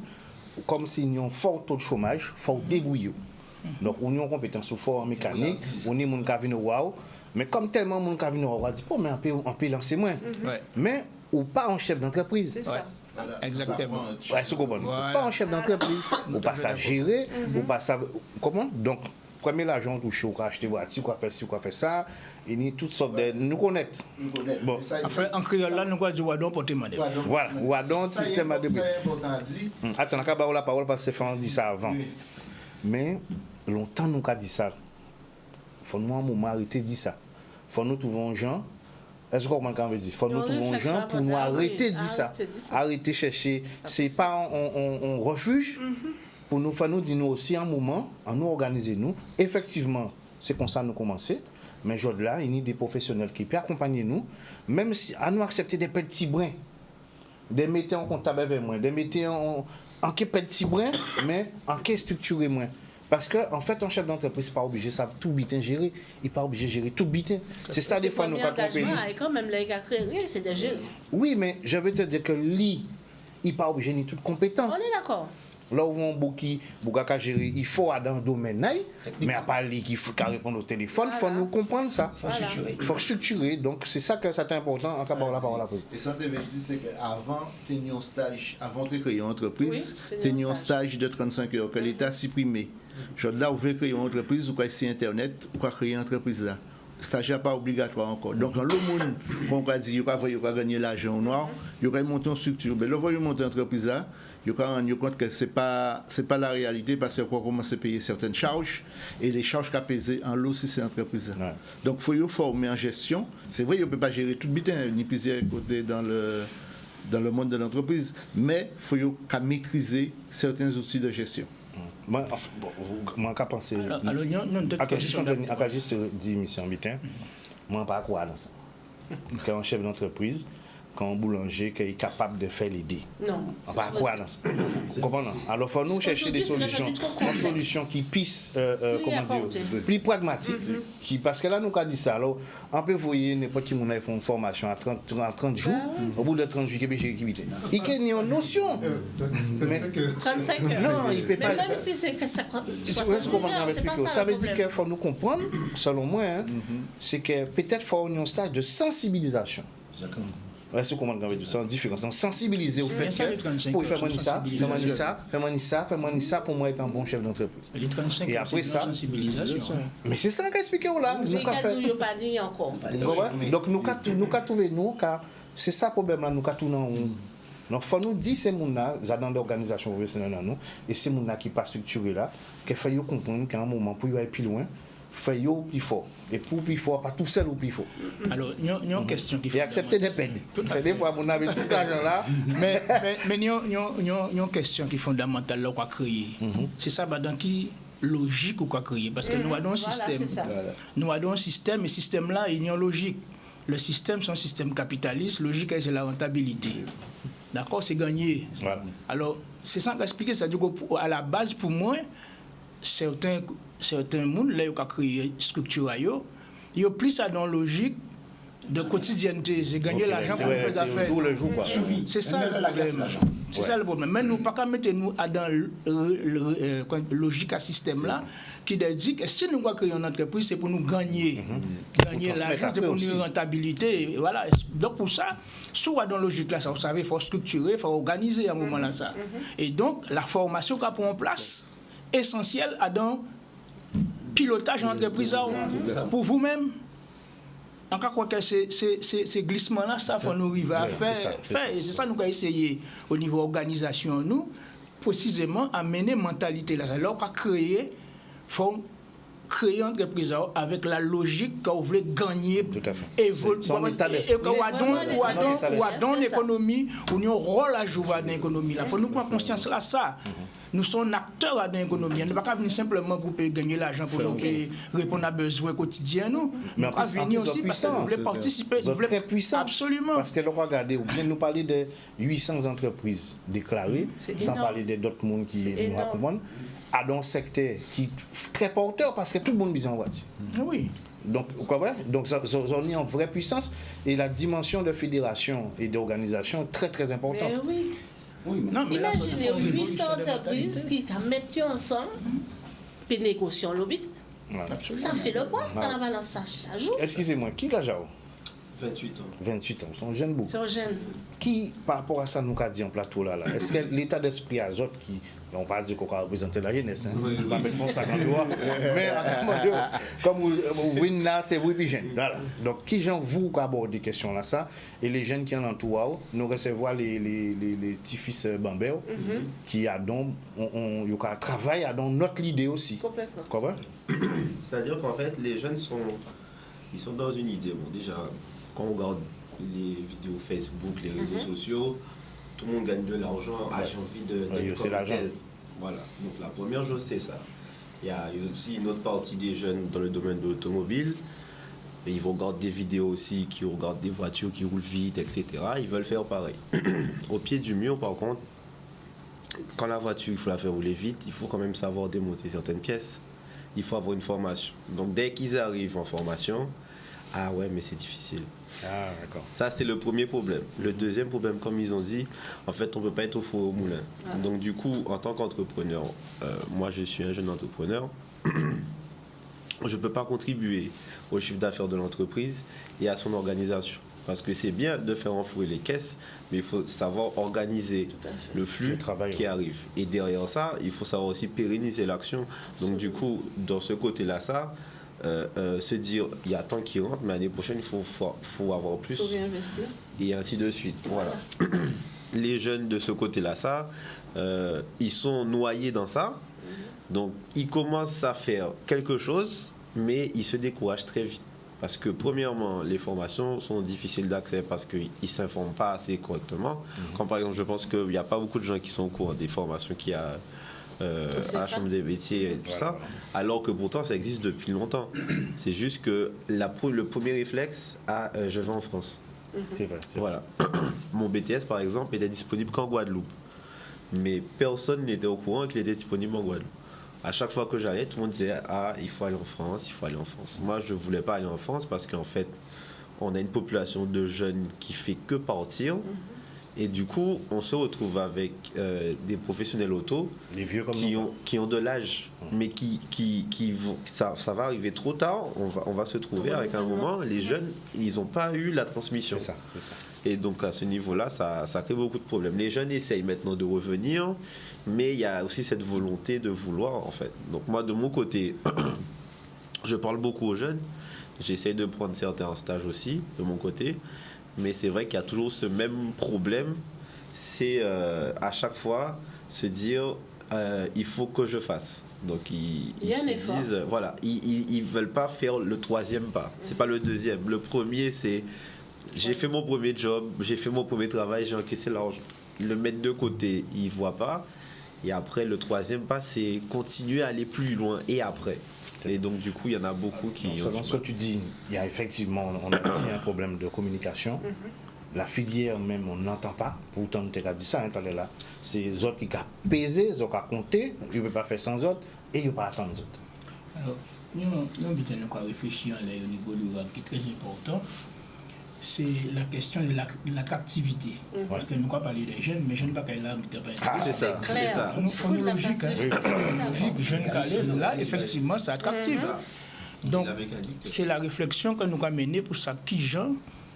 [SPEAKER 1] comme s'ils ont un fort taux de chômage, fort débrouillé. Donc, on a une compétence au fort en mécanique, on est mon cavino wow, mais comme tellement mon cavino wow, on dit, mais on peut lancer moins. Mais, ou pas en chef d'entreprise.
[SPEAKER 2] C'est ça.
[SPEAKER 3] Voilà, exactement.
[SPEAKER 1] Pas en chef d'entreprise, ou pas ça gérer, ou pas ça. Comment? Donc, premier l'argent touché, on a acheté voiture, on a fait ci, on a fait ça, et ni toutes sortes de. Nous connaître.
[SPEAKER 3] Bon. Enfin, en créole là, nous avons dit Wadon pour témoigner.
[SPEAKER 1] Voilà, Wadon, système à début. Attends, on va la parole parce que on dit ça avant. Mais, longtemps, nous avons dit ça. Il faut nous, à un moment, arrêter de dire ça. Il faut nous trouver un gens. Est-ce qu'on veut dire? Il faut nous trouver un gens pour nous arrêter de dire ça. Arrêter de chercher. Ce n'est pas un refuge. Pour nous faire nous dire nous aussi un moment, en nous organiser nous. Effectivement, c'est comme ça nous commencer. Mais aujourd'hui là, il y a des professionnels qui peuvent accompagner nous, même si à nous accepter des petits brins, des métiers en comptable avec moi, des métiers en petits brins, mais en qui structuré moins. Parce qu'en fait, un chef d'entreprise n'est pas obligé de tout bitin gérer. Il n'est pas obligé de gérer tout bitin. C'est ça, des fois, nous avons trompé.
[SPEAKER 2] Et quand même, les gars créés, c'est de gérer.
[SPEAKER 1] Oui, mais je veux te dire que lui, il n'est pas obligé de toute compétence.
[SPEAKER 2] On est d'accord.
[SPEAKER 1] Là où on a gérer, il faut aller dans le domaine, mais à part lui qui faut répondre au téléphone, il faut nous comprendre ça. Il faut structurer. Donc, c'est ça que c'est important en cas de la parole à poser.
[SPEAKER 7] Et ça, tu dit, c'est qu'avant, tu as un stage, avant de créer une entreprise, tu as un stage de 35 heures que l'État a supprimé. Là, vous voulez créer une entreprise, vous créez sur Internet, vous créez une entreprise là. Le stage n'est pas obligatoire encore. Donc, dans le monde, on a dit, il va gagner l'argent noir, il va monter une structure. Mais là, vous monter une entreprise là, il va rendre compte que ce n'est pas la réalité parce qu'il faut commencer à payer certaines charges et les charges qu'a payées en lot si c'est une entreprise là. Donc, il faut former en gestion. C'est vrai, il ne peut pas gérer tout le bitin, ni plusieurs côtés dans le monde de l'entreprise, mais il faut maîtriser certains outils de gestion.
[SPEAKER 1] Moi, je pense. Attends, juste dire, mission bitin, moi, je ne sais pas quoi dans ça. Quand un chef d'entreprise, quand un boulanger qui est capable de faire l'idée.
[SPEAKER 2] Non.
[SPEAKER 1] On ne sait pas quoi dans ça. Vous comprenez? Alors, il faut nous chercher des solutions qui puissent, plus pragmatiques. Parce que là, nous avons dit ça. Alors, on peut voir n'importe qui fait une formation à 30 jours. Au bout de 30 jours, il y a une notion.
[SPEAKER 2] 35 heures.
[SPEAKER 1] Non, il ne peut pas.
[SPEAKER 2] Mais même si c'est que ça 70 heures, c'est pas ça.
[SPEAKER 1] Ça veut dire qu'il faut nous comprendre, selon moi, c'est que peut-être qu'il faut un stage de sensibilisation. D'accord. C'est comment on veut dire ça en différence. Donc, sensibiliser au fait que pour faire ça, pour moi être un bon chef d'entreprise. Et après ça, mais c'est ça qu'expliquer là. Donc nous avons trouvé nous car c'est ça le problème là, nous avons tourné. Donc, il faut nous dire ces gens-là, dans l'organisation professionnelle, et ces gens-là qui ne sont pas structurés là, qu'il faut comprendre qu'à un moment, pour aller plus loin, il faut plus fort. Et pour plus fort, pas tout seul ou plus fort.
[SPEAKER 3] Alors, il y a une question qui fait.
[SPEAKER 1] Et accepter des peines. C'est des fois, on avait tout l'argent là.
[SPEAKER 3] Mais il y a une question qui est fondamentale là, qu'on a créé. C'est ça, dans qui logique ou quoi créer. Parce que nous avons un système. Nous avons un système, et ce système-là, il y a une logique. Le système, c'est un système capitaliste. Logique, c'est la rentabilité. D'accord, c'est gagné.
[SPEAKER 1] Voilà.
[SPEAKER 3] Alors, c'est ça qu'expliquer. C'est-à-dire qu'à la base, pour moi, certains mondes, là, ils ont créé structure, ils ont plus ça dans la logique de quotidienneté, c'est gagner l'argent pour faire des affaires.
[SPEAKER 1] Le jour, quoi.
[SPEAKER 3] C'est ça le problème. C'est ça le problème. Mais nous, pas qu'à mettre nous dans la logique à système là, qui dit que si nous voulons créer une entreprise, c'est pour nous gagner l'argent, c'est pour nous rentabilité. Voilà. Donc pour ça, soit dans la logique là, ça, vous savez, il faut structurer, il faut organiser à un moment là ça. Et donc la formation qu'on prend en place, essentielle à dans pilotage d'entreprise pour vous-même. En cas quoi que ces glissements-là, ça faut nous arriver à faire. Et c'est ça nous avons essayé au niveau organisation, nous, précisément, à mener mentalité là. Alors qu'à créer, faut créer une entreprise avec la logique qu'on voulait gagner, évoluer, et qu'on a dans l'économie, où nous avons un rôle à jouer dans l'économie. Il faut nous prendre conscience là, ça. Nous sommes acteurs dans l'économie. Nous ne pouvons pas venir simplement pour gagner l'argent, pour répondre à besoins quotidiens. Nous pouvons venir aussi parce que nous voulons participer.
[SPEAKER 1] Vous êtes très puissant.
[SPEAKER 3] Absolument.
[SPEAKER 1] Parce que regardez, vous venez nous parler de 800 entreprises déclarées, sans parler d'autres mondes qui nous racontent, à un secteur qui est très porteur parce que tout le monde vit en voiture.
[SPEAKER 3] Oui.
[SPEAKER 1] Donc, on est en vraie puissance et la dimension de fédération et d'organisation est très très importante.
[SPEAKER 2] Mais oui. Non, mais imaginez 800 entreprises qui mettent ensemble et négocient l'obit. Ça fait le poids dans la balance, ça joue.
[SPEAKER 1] Excusez-moi, qui l'a Jao?
[SPEAKER 5] 28 ans.
[SPEAKER 1] 28 ans, c'est un jeune bouc.
[SPEAKER 2] C'est un jeune.
[SPEAKER 1] Qui, par rapport à ça, nous a dit en plateau là, est-ce que l'état d'esprit azote qui, on ne va pas dire qu'on va représenter la jeunesse, on ne va pas mettre mon sac en dehors, mais comme vous venez là, c'est vous et puis jeune. Voilà. Donc, qui j'en vous aborde des questions là, ça, et les jeunes qui en entourent, nous recevons les petits-fils Bambert, qui a donc, on travaille dans notre idée aussi.
[SPEAKER 2] Complètement.
[SPEAKER 1] Comment?
[SPEAKER 5] C'est-à-dire qu'en fait, les jeunes ils sont dans une idée. Bon, déjà, quand on regarde les vidéos Facebook, les réseaux sociaux, tout le monde gagne de l'argent. Ah, j'ai envie d'être comme tel. Voilà. Donc la première chose, c'est ça. Il y a aussi une autre partie des jeunes dans le domaine de l'automobile. Ils vont regarder des vidéos aussi, qui regardent des voitures qui roulent vite, etc. Ils veulent faire pareil. Au pied du mur, par contre, quand la voiture, il faut la faire rouler vite, il faut quand même savoir démonter certaines pièces. Il faut avoir une formation. Donc dès qu'ils arrivent en formation, ah ouais, mais c'est difficile.
[SPEAKER 1] Ah, d'accord.
[SPEAKER 5] Ça, c'est le premier problème. Le deuxième problème, comme ils ont dit, en fait, on ne peut pas être au four au moulin. Donc, du coup, en tant qu'entrepreneur, moi, je suis un jeune entrepreneur, je ne peux pas contribuer au chiffre d'affaires de l'entreprise et à son organisation. Parce que c'est bien de faire enfouer les caisses, mais il faut savoir organiser le flux qui arrive. Et derrière ça, il faut savoir aussi pérenniser l'action. Donc, du coup, dans ce côté-là, ça... se dire il y a tant qui rentre, mais l'année prochaine il faut avoir plus, et ainsi de suite. Voilà. Les jeunes de ce côté-là, ça, ils sont noyés dans ça, donc ils commencent à faire quelque chose, mais ils se découragent très vite. Parce que premièrement, les formations sont difficiles d'accès parce qu'ils ne s'informent pas assez correctement. Comme par exemple, je pense qu'il n'y a pas beaucoup de gens qui sont au courant des formations qu'il y a à la Chambre des métiers et tout ça, alors que pourtant ça existe depuis longtemps. C'est juste que le premier réflexe, je vais en France.
[SPEAKER 1] C'est vrai.
[SPEAKER 5] Voilà. Mon BTS par exemple était disponible qu'en Guadeloupe, mais personne n'était au courant qu'il était disponible en Guadeloupe. À chaque fois que j'allais, tout le monde disait il faut aller en France, il faut aller en France. Moi je voulais pas aller en France parce qu'en fait on a une population de jeunes qui fait que partir. Et du coup, on se retrouve avec des professionnels auto qui ont de l'âge, mais qui vont, ça va arriver trop tard. On va se trouver avec un moment, les jeunes, ils n'ont pas eu la transmission.
[SPEAKER 1] C'est ça.
[SPEAKER 5] Et donc à ce niveau-là, ça crée beaucoup de problèmes. Les jeunes essayent maintenant de revenir, mais il y a aussi cette volonté de vouloir, en fait. Donc moi, de mon côté, je parle beaucoup aux jeunes. J'essaie de prendre certains stages aussi, de mon côté. Mais c'est vrai qu'il y a toujours ce même problème, c'est à chaque fois se dire il faut que je fasse. Donc ils se disent voilà, ils veulent pas faire le troisième pas. C'est pas le deuxième. Le premier c'est j'ai fait mon premier job, j'ai fait mon premier travail, j'ai encaissé l'argent. Le mettre de côté, ils voient pas. Et après le troisième pas c'est continuer à aller plus loin et après. Et donc, du coup, il y en a beaucoup qui...
[SPEAKER 1] Selon ce que tu dis, il y a effectivement, on a un problème de communication. La filière même, on n'entend pas. Pourtant, on t'a dit ça, hein, là. C'est les autres qui ont pesé, les autres qui ont compté, ils ne peuvent pas faire sans autres et ils ne peuvent pas attendre les autres.
[SPEAKER 3] Alors, nous avons réfléchi au niveau du RAG qui est très important. C'est la question de l'attractivité. Parce que nous avons parlé des jeunes, mais je ne sais pas qu'elle a
[SPEAKER 5] c'est ça.
[SPEAKER 3] Une logique, jeune calé, là, effectivement, c'est attractif. Donc, c'est la réflexion que nous avons menée pour ça, qui gens,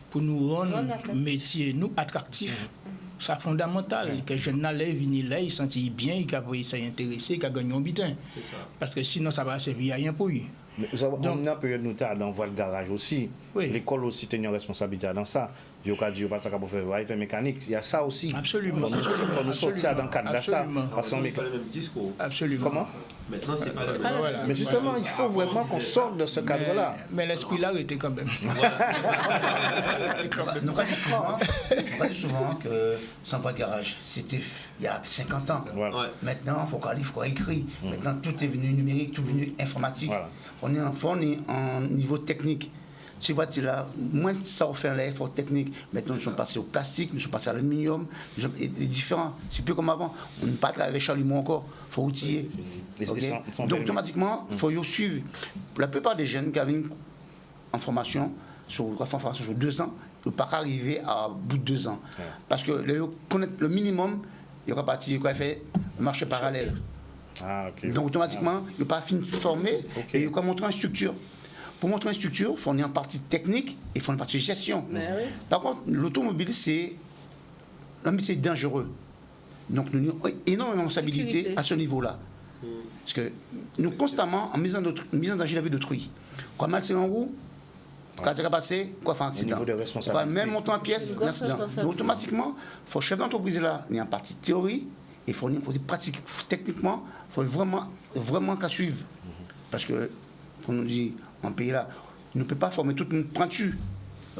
[SPEAKER 3] pour nous rendre métier, nous, attractifs. C'est fondamental que les jeunes viennent là, ils se sentent bien, ils s'intéressent, ils gagnent un butin. Parce que sinon, ça va servir à rien pour eux.
[SPEAKER 1] Mais on a une période où on voit le garage aussi. Oui. L'école aussi a une responsabilité dans ça. Il y a des gens qui faire mécanique. Il y a ça aussi.
[SPEAKER 3] Absolument.
[SPEAKER 1] Pour nous sortir dans le cadre de ça.
[SPEAKER 5] Parce qu'on n'est pas le même discours.
[SPEAKER 3] Absolument.
[SPEAKER 1] Comment?
[SPEAKER 5] Maintenant, c'est pas le même.
[SPEAKER 3] Voilà.
[SPEAKER 1] Mais justement, il faut vraiment qu'on sorte de ce cadre-là.
[SPEAKER 3] Mais l'esprit là était quand même.
[SPEAKER 6] Nous pas souvent que sans voie de garage, c'était il y a 50 ans.
[SPEAKER 1] Voilà.
[SPEAKER 6] Maintenant, il faut qu'on lit, il faut qu'on écrit. Maintenant, tout est venu numérique, tout est venu informatique. Voilà. On est en niveau technique. Tu vois, moins ça fait un effort technique. Maintenant, nous sommes passés au plastique, nous sommes passés à l'aluminium, les différents. C'est plus comme avant. On ne peut pas travailler avec chalumeau encore, il faut outiller. Okay? Donc, automatiquement, il faut y suivre. La plupart des jeunes qui avaient en formation, sur 2 ans, ne peuvent pas arriver à bout de 2 ans. Ouais. Parce que le minimum, il y aura parti, il y aura fait un marché parallèle.
[SPEAKER 1] Ah, okay.
[SPEAKER 6] Donc, automatiquement, il n'y a pas fini de former et il y a montrer une structure. Pour montrer une structure, il faut en partie technique et il faut en partie gestion. Oui. Par contre, l'automobile, c'est un métier dangereux. Donc, nous avons énormément de responsabilité à ce niveau-là. Parce que nous, constamment, en mise en danger la vie d'autrui. Quand mal c'est en roue, quand ça va passer, quoi faire un accident. On va même monter en pièce, un accident. Donc, automatiquement, il faut chef d'entreprise là, il y a une partie théorie et il faut une partie pratique. Techniquement, il faut vraiment qu'à suivre. Parce que, comme on nous dit, en pays là, on ne peut pas former toute une pointue.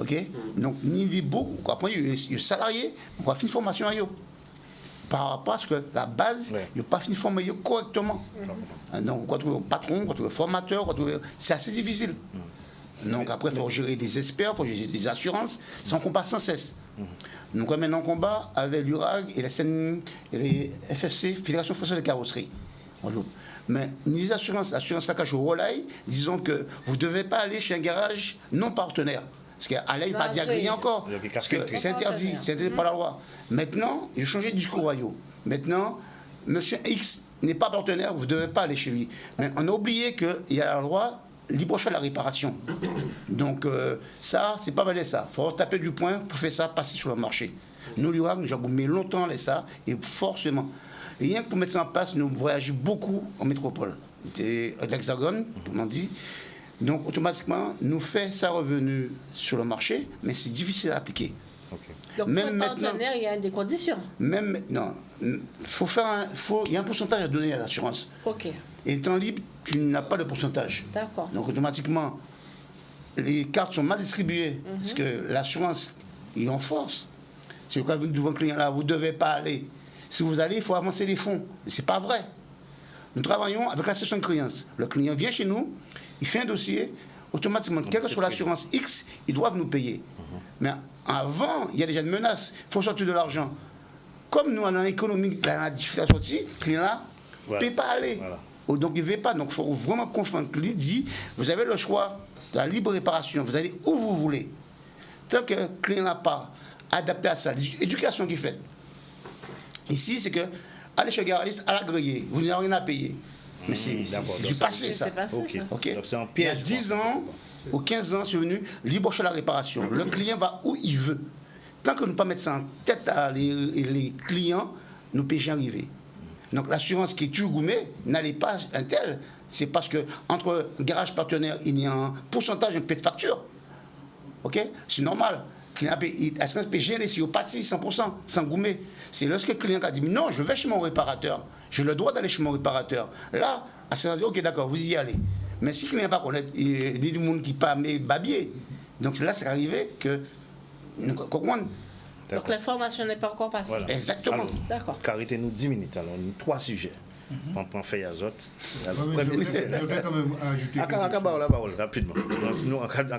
[SPEAKER 6] Ok? Donc, ni des beaux, après, il y a salarié, on va faire une formation à eux. Par rapport à ce que la base, il n'y a pas fini de former correctement. Donc, on va trouver un patron, on va trouver un formateur, c'est assez difficile. Donc, après, il faut gérer des experts, il faut gérer des assurances, ça en combat sans cesse. Donc, on est maintenant en combat avec l'URAG et les FFC, Fédération Française de Carrosserie. Mais les assurances, l'assurance Lakash au Relay, disons que vous ne devez pas aller chez un garage non partenaire. Parce qu'à là, il n'est pas diagréé encore. Parce que c'est interdit, c'est interdit par la loi. Maintenant, il a changé de discours. Maintenant, monsieur X n'est pas partenaire, vous ne devez pas aller chez lui. Mais on a oublié qu'il y a la loi libre choix de la réparation. Donc, ça, c'est pas mal ça. Il faut taper du poing pour faire ça passer sur le marché. Nous, l'URAG, nous avons mis longtemps ça, et forcément. Rien que pour mettre ça en place, nous voyageons beaucoup en métropole. L'Hexagone, comme on dit. Donc, automatiquement, nous fait ça revenu sur le marché, mais c'est difficile à appliquer.
[SPEAKER 2] Okay. Donc, même pour le partenaire, il y a des conditions.
[SPEAKER 6] Même maintenant, il y a un pourcentage à donner à l'assurance.
[SPEAKER 2] Ok.
[SPEAKER 6] Et temps libre, tu n'as pas de pourcentage.
[SPEAKER 2] D'accord.
[SPEAKER 6] Donc, automatiquement, les cartes sont mal distribuées, parce que l'assurance, il en force. Si vous avez devant le client là, vous ne devez pas aller. Si vous allez, il faut avancer les fonds. Mais ce n'est pas vrai. Nous travaillons avec la session de créance. Le client vient chez nous, il fait un dossier, automatiquement, quelle que soit l'assurance X, ils doivent nous payer. Mais avant, il y a déjà une menace. Il faut sortir de l'argent. Comme nous, dans l'économie, la difficulté à sortir, le client là ne peut pas aller. Voilà. Donc, il ne veut pas. Donc, il faut vraiment confondre. Il dit, vous avez le choix de la libre réparation. Vous allez où vous voulez. Tant que le client n'a pas adapté à ça, l'éducation qu'il fait. Ici, c'est que, allez chez le garagiste, à la griller, vous n'avez rien à payer. Mais c'est du passé, ça.
[SPEAKER 1] Okay.
[SPEAKER 6] Okay.
[SPEAKER 1] Donc, c'est un piège.
[SPEAKER 6] Il y a 10 ans ou 15 ans, c'est venu libre chez la réparation. Le client va où il veut. Tant que nous ne pas mettre ça en tête à les clients, nous ne pouvons jamais arriver. Donc, l'assurance qui est toujours gourmet n'allait pas un tel. C'est parce que entre garage partenaire, il y a un pourcentage, un peu de facture. Ok? C'est normal. L'assurance peut gérer si au parti 100%, sans goumer. C'est lorsque le client a dit non, je vais chez mon réparateur. J'ai le droit d'aller chez mon réparateur. Là, l'assurance dit ok, d'accord, vous y allez. Mais si le client n'a pas connaître, il y a des gens qui ne pas mais babier. Donc là, c'est arrivé que.
[SPEAKER 2] Donc l'information n'est pas encore passée.
[SPEAKER 6] Voilà. Exactement.
[SPEAKER 1] D'accord. Carité nous 10 minutes. Alors, 3 sujets. on prend feuille azote.
[SPEAKER 4] Je vais quand même ajouter
[SPEAKER 1] la parole, rapidement. Nous, en cas de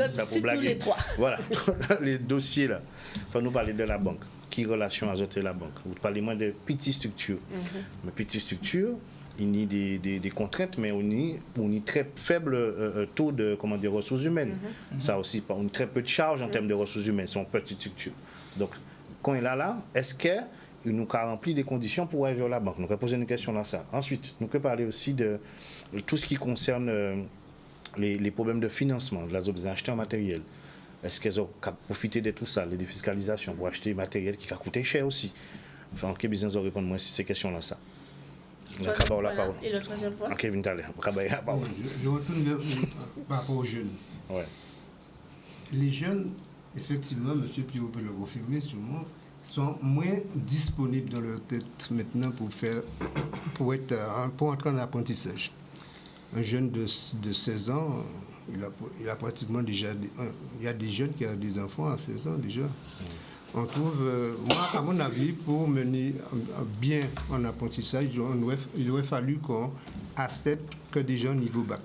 [SPEAKER 1] ça, pour blaguer. Voilà, les dossiers là. Il faut nous parler de la banque. Qui relation azote et la banque? Vous parlez moins de petites structures. Mais petites structures, il y a des contraintes, mais on y très faible taux de ressources humaines. Ça aussi, on a très peu de charges en termes de ressources humaines, sont petites structures. Donc, quand il est là, est-ce qu'il nous a rempli des conditions pour aller vers la banque? Nous avons posé une question dans ça. Ensuite, nous pouvons parler aussi de tout ce qui concerne les problèmes de financement, de la zone des acheteurs matériels. Est-ce qu'elles ont profité de tout ça, les défiscalisations, pour acheter matériel qui a coûté cher aussi? Enfin, quel business doit répondre moins si ces questions-là, ça?
[SPEAKER 2] Et le troisième point?
[SPEAKER 1] Kevin Thaler,
[SPEAKER 4] je retourne par rapport aux jeunes.
[SPEAKER 1] Ouais.
[SPEAKER 4] Les jeunes, effectivement, M. Pio peut le confirmer sûrement, sont moins disponibles dans leur tête maintenant pour entrer en apprentissage. Un jeune de 16 ans, il a pratiquement déjà... Il y a des jeunes qui ont des enfants à 16 ans déjà. On trouve, moi, à mon avis, pour mener bien en apprentissage, il aurait fallu qu'on accepte que des gens niveau bac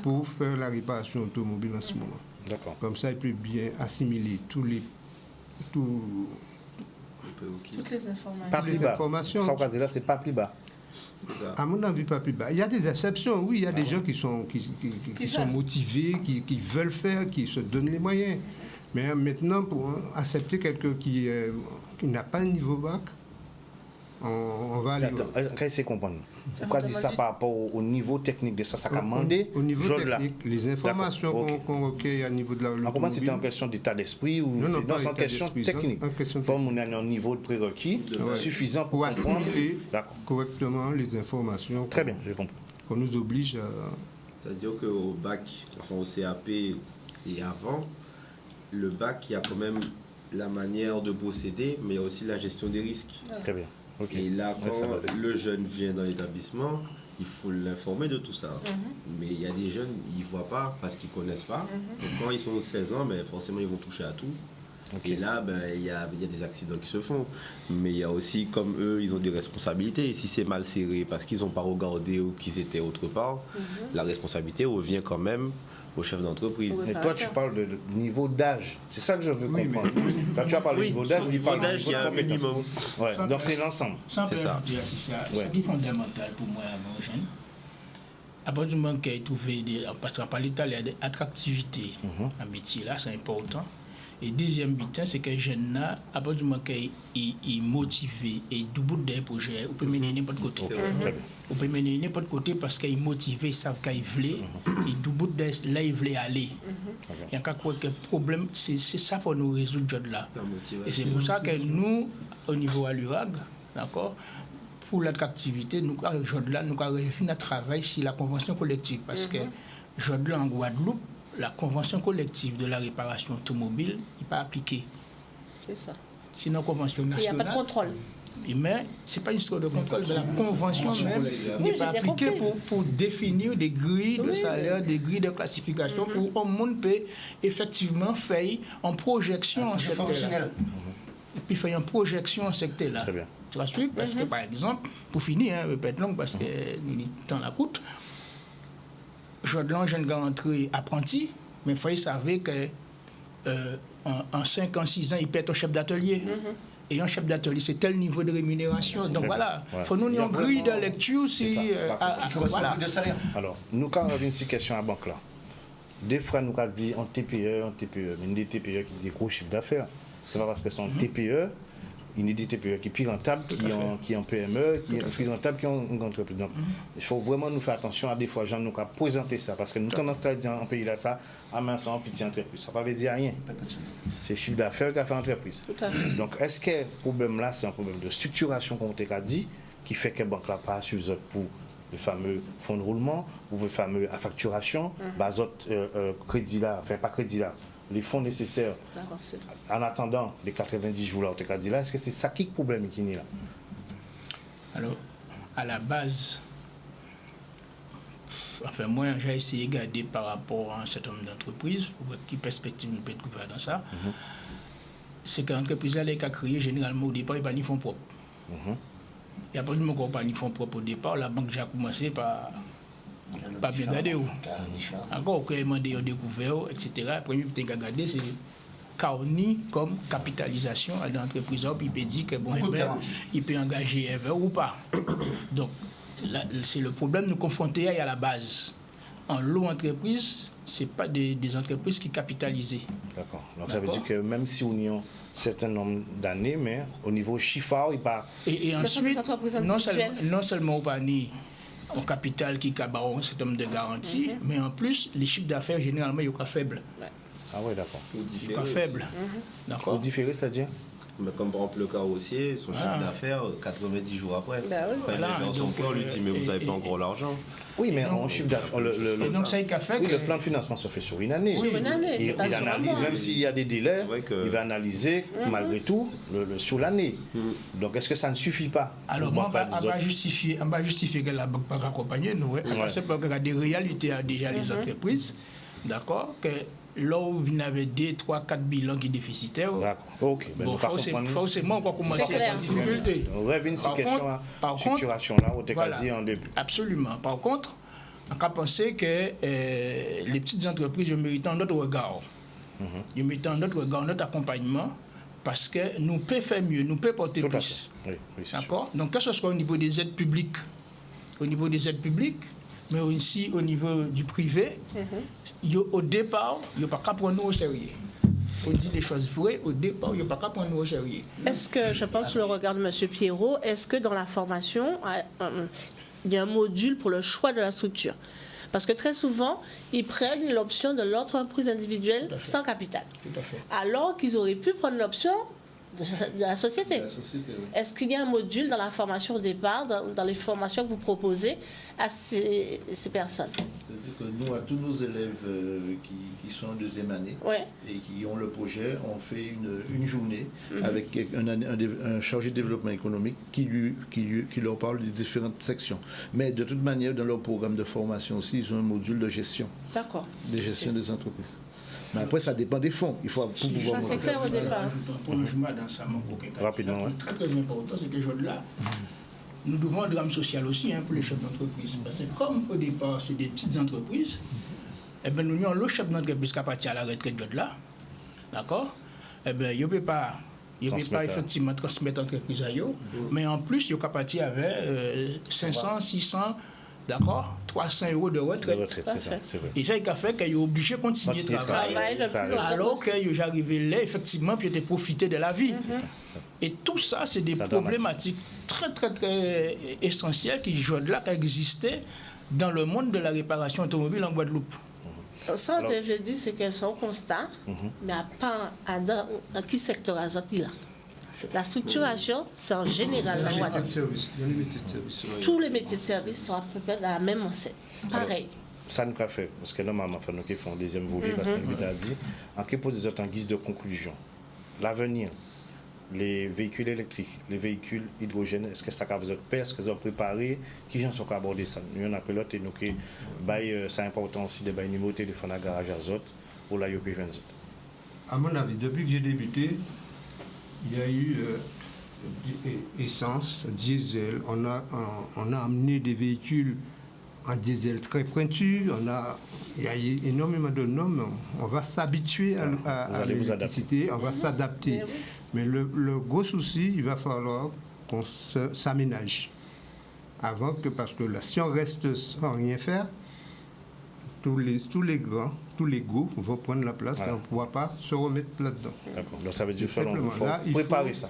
[SPEAKER 4] pour faire la réparation automobile en ce moment.
[SPEAKER 1] D'accord.
[SPEAKER 4] Comme ça, il peut bien assimiler toutes les
[SPEAKER 2] informations.
[SPEAKER 1] Pas plus bas. Ça, on va dire là, c'est pas plus bas.
[SPEAKER 4] À mon avis, pas plus bas. Il y a des exceptions, oui. Il y a des gens qui sont motivés, qui veulent faire, qui se donnent les moyens. Mais maintenant, pour accepter quelqu'un qui n'a pas un niveau bac, on va aller...
[SPEAKER 1] Attends, qu'est-ce que comprendre? Pourquoi dire ça par rapport au niveau technique de ça? Ça a demandé
[SPEAKER 4] au niveau technique, les informations qu'on recueille à niveau de la...
[SPEAKER 1] On commence, c'était en question d'état d'esprit ou c'est en question technique? Comme on a un niveau de prérequis suffisant pour
[SPEAKER 4] assimiler correctement les informations.
[SPEAKER 1] Très bien, je comprends.
[SPEAKER 4] Qu'on nous oblige à...
[SPEAKER 5] C'est-à-dire qu'au bac, enfin au CAP et avant, le bac, il y a quand même la manière de procéder, mais il y a aussi la gestion des risques.
[SPEAKER 1] Très bien. Okay.
[SPEAKER 5] Et là, quand le jeune vient dans l'établissement, il faut l'informer de tout ça. Mais il y a des jeunes, ils ne voient pas parce qu'ils ne connaissent pas. Donc quand ils sont 16 ans, ben, forcément, ils vont toucher à tout. Okay. Et là, ben, il y a des accidents qui se font. Mais il y a aussi, comme eux, ils ont des responsabilités. Et si c'est mal serré parce qu'ils n'ont pas regardé ou qu'ils étaient autre part, la responsabilité revient quand même au chef d'entreprise.
[SPEAKER 1] Mais toi, tu parles de niveau d'âge. C'est ça que je veux comprendre. Quand tu as parlé de niveau d'âge,
[SPEAKER 5] il y a un minimum.
[SPEAKER 1] Ouais. Donc c'est l'ensemble.
[SPEAKER 3] Ça peut ajouter à ça. Ce qui est fondamental pour moi avant les jeunes, à partir du moment qu'il a trouvé parce qu'on parle d'Italie, il y a des attractivités à métier là, c'est important. Et deuxième but, c'est que les jeunes là, à partir du moment qu'ils sont motivés et du bout des projets, on peut mener n'importe côté. On peut mener n'importe côté parce qu'ils sont motivés, ils savent qu'ils veulent, et du bout de là, ils veulent aller. Il y a quelques problèmes, c'est ça pour nous résoudre ce job là. Et c'est pour ça que nous, au niveau à l'URAG, d'accord, pour l'attractivité, nous avons réussi notre travail sur la convention collective. Parce que job là en Guadeloupe, la convention collective de la réparation automobile n'est pas appliquée.
[SPEAKER 2] C'est ça.
[SPEAKER 3] Sinon, convention nationale.
[SPEAKER 2] Il n'y a pas de contrôle.
[SPEAKER 3] Mais ce n'est pas une histoire de contrôle, mais la convention même n'est pas appliquée pour définir des grilles de salaire, des grilles de classification pour qu'on monde peut effectivement faire une projection en secteur-là. Et puis faire une projection en secteur-là. Tu vas suivre? Parce que, par exemple, pour finir, je vais pas être long parce que nous temps la coûte. Jodelin, jeune gars entré apprenti, mais il faut savoir que en 5 ans, 6 ans, il peut être un chef d'atelier. Et un chef d'atelier, c'est tel niveau de rémunération. Donc voilà, il faut nous une grille de lecture.
[SPEAKER 6] Voilà. De salaire.
[SPEAKER 1] Alors, nous, quand on a une question à la banque là, des fois, nous avons dit en TPE, mais des TPE qui ont des gros chiffres d'affaires. Ce n'est pas parce que c'est un TPE. Il y a des TPE qui sont plus rentables, qui ont PME, qui sont plus rentables, qui ont une entreprise. Donc, il faut vraiment nous faire attention à des fois, gens nous à présenter ça, parce que nous tendance à dire en pays là ça, à main sans petite entreprise. Ça ne veut dire rien. C'est le chiffre d'affaires qui a fait l'entreprise. Donc, est-ce que le problème là, c'est un problème de structuration, comme on t'a dit, qui fait que la banque n'a pas suffisamment pour le fameux fonds de roulement, ou le fameux à facturation, crédit là, enfin pas crédit là, les fonds nécessaires en attendant les 90 jours là, est-ce que c'est ça qui est le problème qui est là?
[SPEAKER 3] Alors, à la base, enfin moi j'ai essayé de regarder par rapport à un certain nombre d'entreprises, pour voir quelle perspective nous peut trouver dans ça. C'est qu'une entreprise elle a créé généralement au départ, ils n'ont pas ni fonds propres. Et après, une compagnie font propre départ, la banque j'ai commencé par bien garder. Encore, quand ils m'ont découvert, etc. Après, je vais regarder, c'est Carni comme capitalisation à l'entreprise. Il peut dire que bon, il peut engager ou pas. Donc, c'est le problème de nous confronter à la base. En lot entreprise, ce n'est pas des entreprises qui capitalisent.
[SPEAKER 1] D'accord. Donc ça veut dire que même si on y a un certain nombre d'années, mais au niveau chiffre, il pas.
[SPEAKER 3] Et ensuite, non seulement on pas ni un capital qui a un certain nombre de garanties, mais en plus, les chiffres d'affaires, généralement, ils sont faibles.
[SPEAKER 1] Ah oui, d'accord.
[SPEAKER 3] Ils sont faibles.
[SPEAKER 1] D'accord. Vous différez, c'est-à-dire?
[SPEAKER 5] Comme par exemple le carrossier, son chiffre d'affaires 90 jours après. Quand il fait son cœur, lui dit mais vous n'avez pas encore l'argent.
[SPEAKER 1] Oui, mais en chiffre d'affaires, le plan de financement se fait sur une année.
[SPEAKER 2] Sur une année,
[SPEAKER 1] il analyse, même s'il y a des délais, il va analyser malgré tout sur l'année. Donc est-ce que ça ne suffit pas?
[SPEAKER 3] Alors moi, on va justifier que la banque va accompagner nous. C'est parce qu'il y a des réalités déjà les entreprises, d'accord, que là où vous avez 2, 3, 4 bilans qui sont déficitaires,
[SPEAKER 1] bon,
[SPEAKER 3] forcément, on va commencer à avoir des difficultés.
[SPEAKER 1] On revient sur cette question de structuration là, on t'a dit en début.
[SPEAKER 3] Absolument. Par contre, on peut penser que les petites entreprises méritent notre regard. Ils méritent notre regard, notre accompagnement, parce que nous pouvons faire mieux, nous pouvons porter plus. D'accord? Donc, que ce soit au niveau des aides publiques, mais aussi au niveau du privé, au départ, il n'y a pas qu'à prendre nous au sérieux. Il faut dire les choses vraies, au départ, il n'y a pas qu'à prendre nous au sérieux.
[SPEAKER 2] Est-ce que, je pense le regard de M. Pierrot, est-ce que dans la formation, il y a un module pour le choix de la structure? Parce que très souvent, ils prennent l'option de l'entreprise individuelle sans capital.
[SPEAKER 3] Tout à fait.
[SPEAKER 2] Alors qu'ils auraient pu prendre l'option de la société.
[SPEAKER 7] Oui.
[SPEAKER 2] Est-ce qu'il y a un module dans la formation au départ, dans les formations que vous proposez à ces personnes?
[SPEAKER 7] C'est-à-dire que nous, à tous nos élèves qui sont en deuxième année et qui ont le projet, on fait une journée avec un chargé de développement économique qui leur parle des différentes sections. Mais de toute manière, dans leur programme de formation aussi, ils ont un module de gestion.
[SPEAKER 2] D'accord.
[SPEAKER 7] De gestion des entreprises. Mais après, ça dépend des fonds. Il faut pouvoir.
[SPEAKER 2] Ça, c'est clair au départ.
[SPEAKER 1] Rapidement,
[SPEAKER 3] très très important, c'est que là, nous devons un drame social aussi pour les chefs d'entreprise. Parce que comme au départ, c'est des petites entreprises, eh bien, nous avons le chef d'entreprise qui a parti à la retraite de là. D'accord? Eh bien, il ne peut pas effectivement transmettre l'entreprise à eux, mais en plus, il est parti avec 500, 600, d'accord, 300 € de retraite.
[SPEAKER 1] C'est ça, c'est vrai.
[SPEAKER 3] Et ça, il a fait qu'il est obligé de continuer de travailler. Alors qu'il est arrivé là, effectivement, puis il était profité de la vie. Et tout ça, c'est des problématiques très, très, très essentielles qui, aujourd'hui, qui existaient dans le monde de la réparation automobile en Guadeloupe.
[SPEAKER 2] Ça, je dis, c'est qu'elles sont au constat, mais dans quel secteur là? La structuration, c'est en général la Guadeloupe. Tous les métiers de service sont à peu près dans la même enseigne. Pareil.
[SPEAKER 1] Ça nous a fait, parce que là, maman, nous qui font un deuxième volet, parce qu'on a dit, en qui pose des autres en guise de conclusion. L'avenir, les véhicules électriques, les véhicules hydrogènes, est-ce que ça va vous être peur, est-ce que vous avez préparé, qui gens sont aborder ça? Nous, on a appelé l'autre et nous, c'est important aussi de numéro de téléphone à garage azote pour la IOP 20.
[SPEAKER 4] À mon avis, depuis que j'ai débuté, il y a eu essence, diesel, on a amené des véhicules en diesel très pointus, il y a énormément de normes, on va s'habituer à l'électricité, on va s'adapter. Mais le gros souci, il va falloir qu'on s'aménage. Parce que là, si on reste sans rien faire, tous les grands, tous les goûts vont prendre la place et on ne pourra pas se remettre là-dedans.
[SPEAKER 1] D'accord. Donc ça veut dire qu'il faut préparer ça.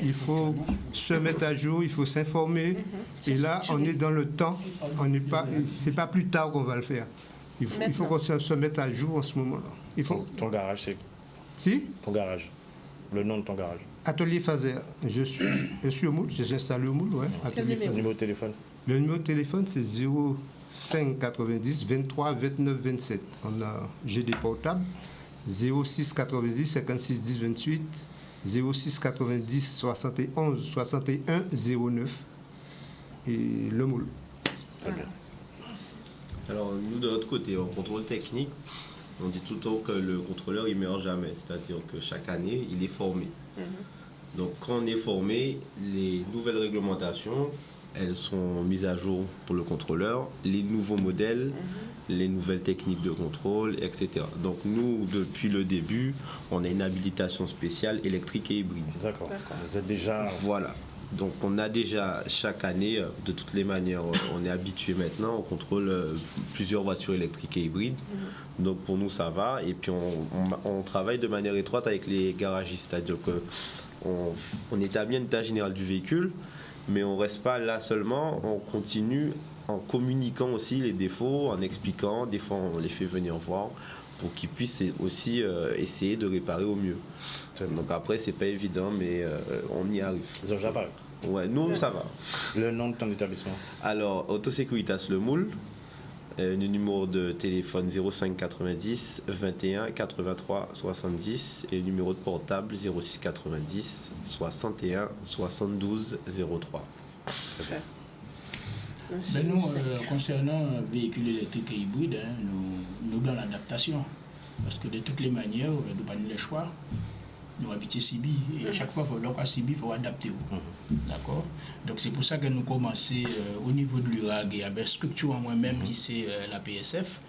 [SPEAKER 4] Il faut se mettre à jour, il faut s'informer. Et là, on est dans le temps. C'est pas plus tard qu'on va le faire. Il faut qu'on se mette à jour en ce moment-là.
[SPEAKER 1] Ton garage, c'est...
[SPEAKER 4] Si?
[SPEAKER 1] Ton garage. Le nom de ton garage.
[SPEAKER 4] Atelier Fazer. Je suis au Moule, j'ai installé au Moule, ouais.
[SPEAKER 1] Le numéro de téléphone? Le
[SPEAKER 4] numéro de téléphone, c'est 05 90 23 29 27. J'ai des portables 06 90 56 10 28, 06 90 71 61 09 et le Moule.
[SPEAKER 1] Très bien.
[SPEAKER 5] Alors nous de notre côté, en contrôle technique, on dit tout le temps que le contrôleur il meurt jamais, c'est-à-dire que chaque année il est formé. Donc quand on est formé, les nouvelles réglementations, elles sont mises à jour pour le contrôleur, les nouveaux modèles, les nouvelles techniques de contrôle, etc. Donc nous, depuis le début, on a une habilitation spéciale électrique et hybride.
[SPEAKER 1] D'accord. Vous êtes déjà...
[SPEAKER 5] Voilà. Donc on a déjà chaque année, de toutes les manières, on est habitué maintenant, on contrôle plusieurs voitures électriques et hybrides. Donc pour nous ça va. Et puis on travaille de manière étroite avec les garagistes, c'est-à-dire qu'on établit un état général du véhicule, mais on ne reste pas là seulement, on continue en communiquant aussi les défauts, en expliquant, des fois on les fait venir voir pour qu'ils puissent aussi essayer de réparer au mieux. Donc après c'est pas évident, mais on y arrive.
[SPEAKER 1] Ils ont déjà parlé.
[SPEAKER 5] Ouais, nous ça va.
[SPEAKER 1] Le nom de ton établissement?
[SPEAKER 5] Alors, Autosécuritas Le Moule, le numéro de téléphone 05 90 21 83 70 et le numéro de portable 06 90 61 72 03.
[SPEAKER 3] Mais nous, concernant véhicules électriques et hybrides, nous dans l'adaptation. Parce que de toutes les manières, nous n'avons pas le choix. Nous habitons Sibi et à chaque fois qu'il faut Sibi, il faut adapter. D'accord? Donc c'est pour ça que nous commençons au niveau de l'URAG et avec structure en moi-même qui c'est la PSF,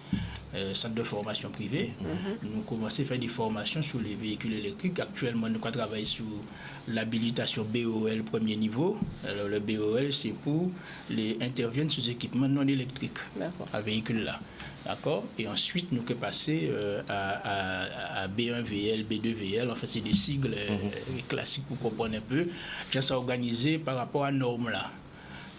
[SPEAKER 3] centre de formation privée. Nous commençons à faire des formations sur les véhicules électriques. Actuellement, nous travaillons sur l'habilitation BOL premier niveau. Alors le BOL, c'est pour les intervenir sur les équipements non électriques à véhicules là. D'accord? Et ensuite, nous sommes passés à B1VL, B2VL. En fait, c'est des sigles classiques pour comprendre un peu. J'ai ça organisé par rapport à normes là.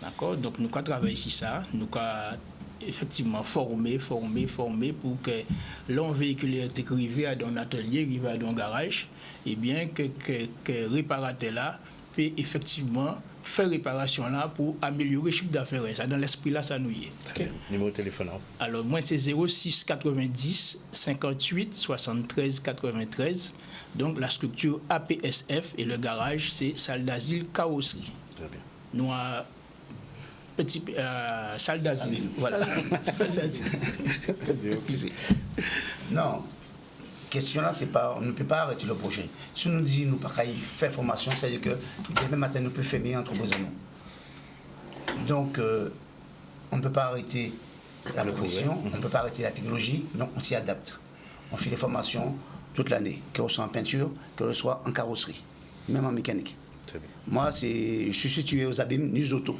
[SPEAKER 3] D'accord? Donc, nous avons travaillé ici ça. Nous avons effectivement formé pour que l'on véhicule électrique arrivé à un atelier, arrivé à un garage, et bien que réparateur là peut effectivement faire réparation là pour améliorer le chiffre d'affaires. Ça, dans l'esprit là, ça nous y est.
[SPEAKER 1] Okay. Numéro de téléphone.
[SPEAKER 3] Alors, moi, c'est 06 90 58 73 93. Donc, la structure APSF et le garage, c'est salle d'asile carrosserie.
[SPEAKER 1] Très bien.
[SPEAKER 3] Nous avons petit salle d'asile. Voilà. Salle d'asile.
[SPEAKER 6] Excusez. Non. Question là, c'est pas, on ne peut pas arrêter le projet. Si on nous dit nous pas faire formation, c'est-à-dire que demain matin nous peut fermer entre besoin. Donc on ne peut pas arrêter la progression, on ne peut pas arrêter la technologie, donc on s'y adapte. On fait des formations toute l'année, que ce soit en peinture, que ce soit en carrosserie, même en mécanique.
[SPEAKER 1] Très bien.
[SPEAKER 6] Moi, je suis situé aux Abîmes, Nus Auto,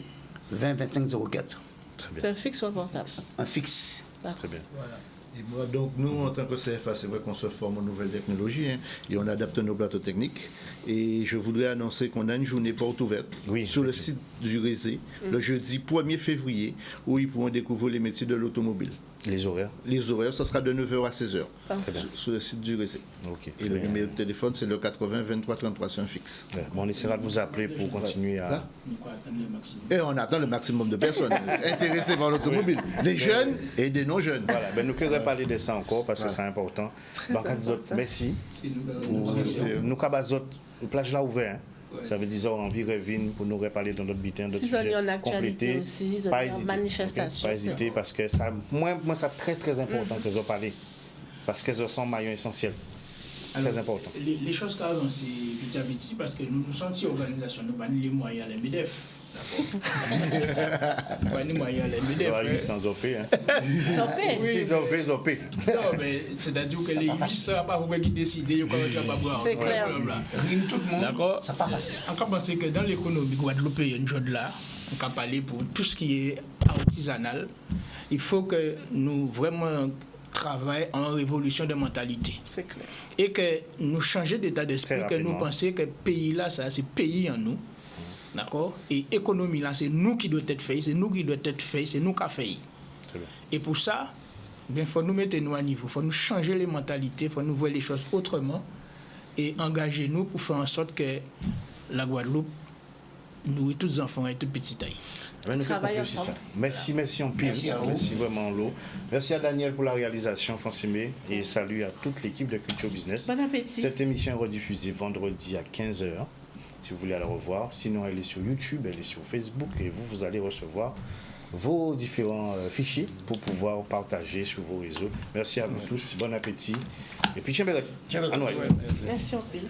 [SPEAKER 6] 20 25 04.
[SPEAKER 1] Très bien.
[SPEAKER 2] C'est un fixe ou un portable?
[SPEAKER 6] Un fixe.
[SPEAKER 1] Très bien.
[SPEAKER 7] Voilà. Et moi, donc nous, en tant que CFA, c'est vrai qu'on se forme aux nouvelles technologies et on adapte nos plateaux techniques. Et je voudrais annoncer qu'on a une journée porte ouverte sur le site du RESE, le jeudi 1er février, où ils pourront découvrir les métiers de l'automobile.
[SPEAKER 1] Les horaires?
[SPEAKER 7] Les horaires, ça sera de 9h à 16h sur le site du RESE.
[SPEAKER 1] Okay,
[SPEAKER 7] et le numéro de téléphone, c'est le 80 23 33, c'est un fixe.
[SPEAKER 1] Ouais. Bon, on essaiera de vous appeler pour continuer à...
[SPEAKER 7] Et on attend le maximum de personnes intéressées par l'automobile, des jeunes et des non-jeunes.
[SPEAKER 1] Voilà, ben nous ne pourrons pas parler de ça encore parce que c'est important. Merci. Nous avons une plage là ouverte. Ça veut dire envie revient pour nous reparler dans notre bulletin, d'autres sujets complétés.
[SPEAKER 2] Pas hésiter.
[SPEAKER 1] Pas hésiter parce que ça, moi c'est très très important que vous parlez parce que ce sont maillons essentiels. Très important.
[SPEAKER 3] Les choses qu'avant c'est petit à petit parce que nous sommes une organisation, nous avons les moyens, les MEDEF. D'accord. Pas les moyens, les MEDEF.
[SPEAKER 1] Sans OP.
[SPEAKER 2] Sans OP.
[SPEAKER 1] Oui, sans OP.
[SPEAKER 3] Non, mais c'est-à-dire que les 800 ne pas vous qui décider,
[SPEAKER 2] c'est clair.
[SPEAKER 6] Tout le monde,
[SPEAKER 3] d'accord.
[SPEAKER 6] c'est pas facile.
[SPEAKER 3] On peut penser que dans l'économie Guadeloupe, il y a une chose là. On peut parler pour tout ce qui est artisanal. Il faut que nous vraiment travaillions en révolution de mentalité.
[SPEAKER 2] C'est clair.
[SPEAKER 3] Et que nous changions d'état d'esprit, que nous pensions que le pays là, c'est pays en nous. D'accord? Et l'économie là, c'est nous qui doit être fait, c'est nous qui doit être fait, c'est nous qui avons fait. Et pour ça, il faut nous mettre nous à niveau, il faut nous changer les mentalités, il faut nous voir les choses autrement et engager nous pour faire en sorte que la Guadeloupe nourrit tous les enfants et toutes petites tailles.
[SPEAKER 1] Merci en pile. Merci vraiment l'eau. Merci à Daniel pour la réalisation, Francimé, et salut à toute l'équipe de Culture Business.
[SPEAKER 2] Bon appétit.
[SPEAKER 1] Cette émission est rediffusée vendredi à 15h. Si vous voulez la revoir, sinon elle est sur YouTube, elle est sur Facebook et vous allez recevoir vos différents fichiers pour pouvoir partager sur vos réseaux. Merci à vous tous, bon appétit et puis tiens,
[SPEAKER 2] merci en pile.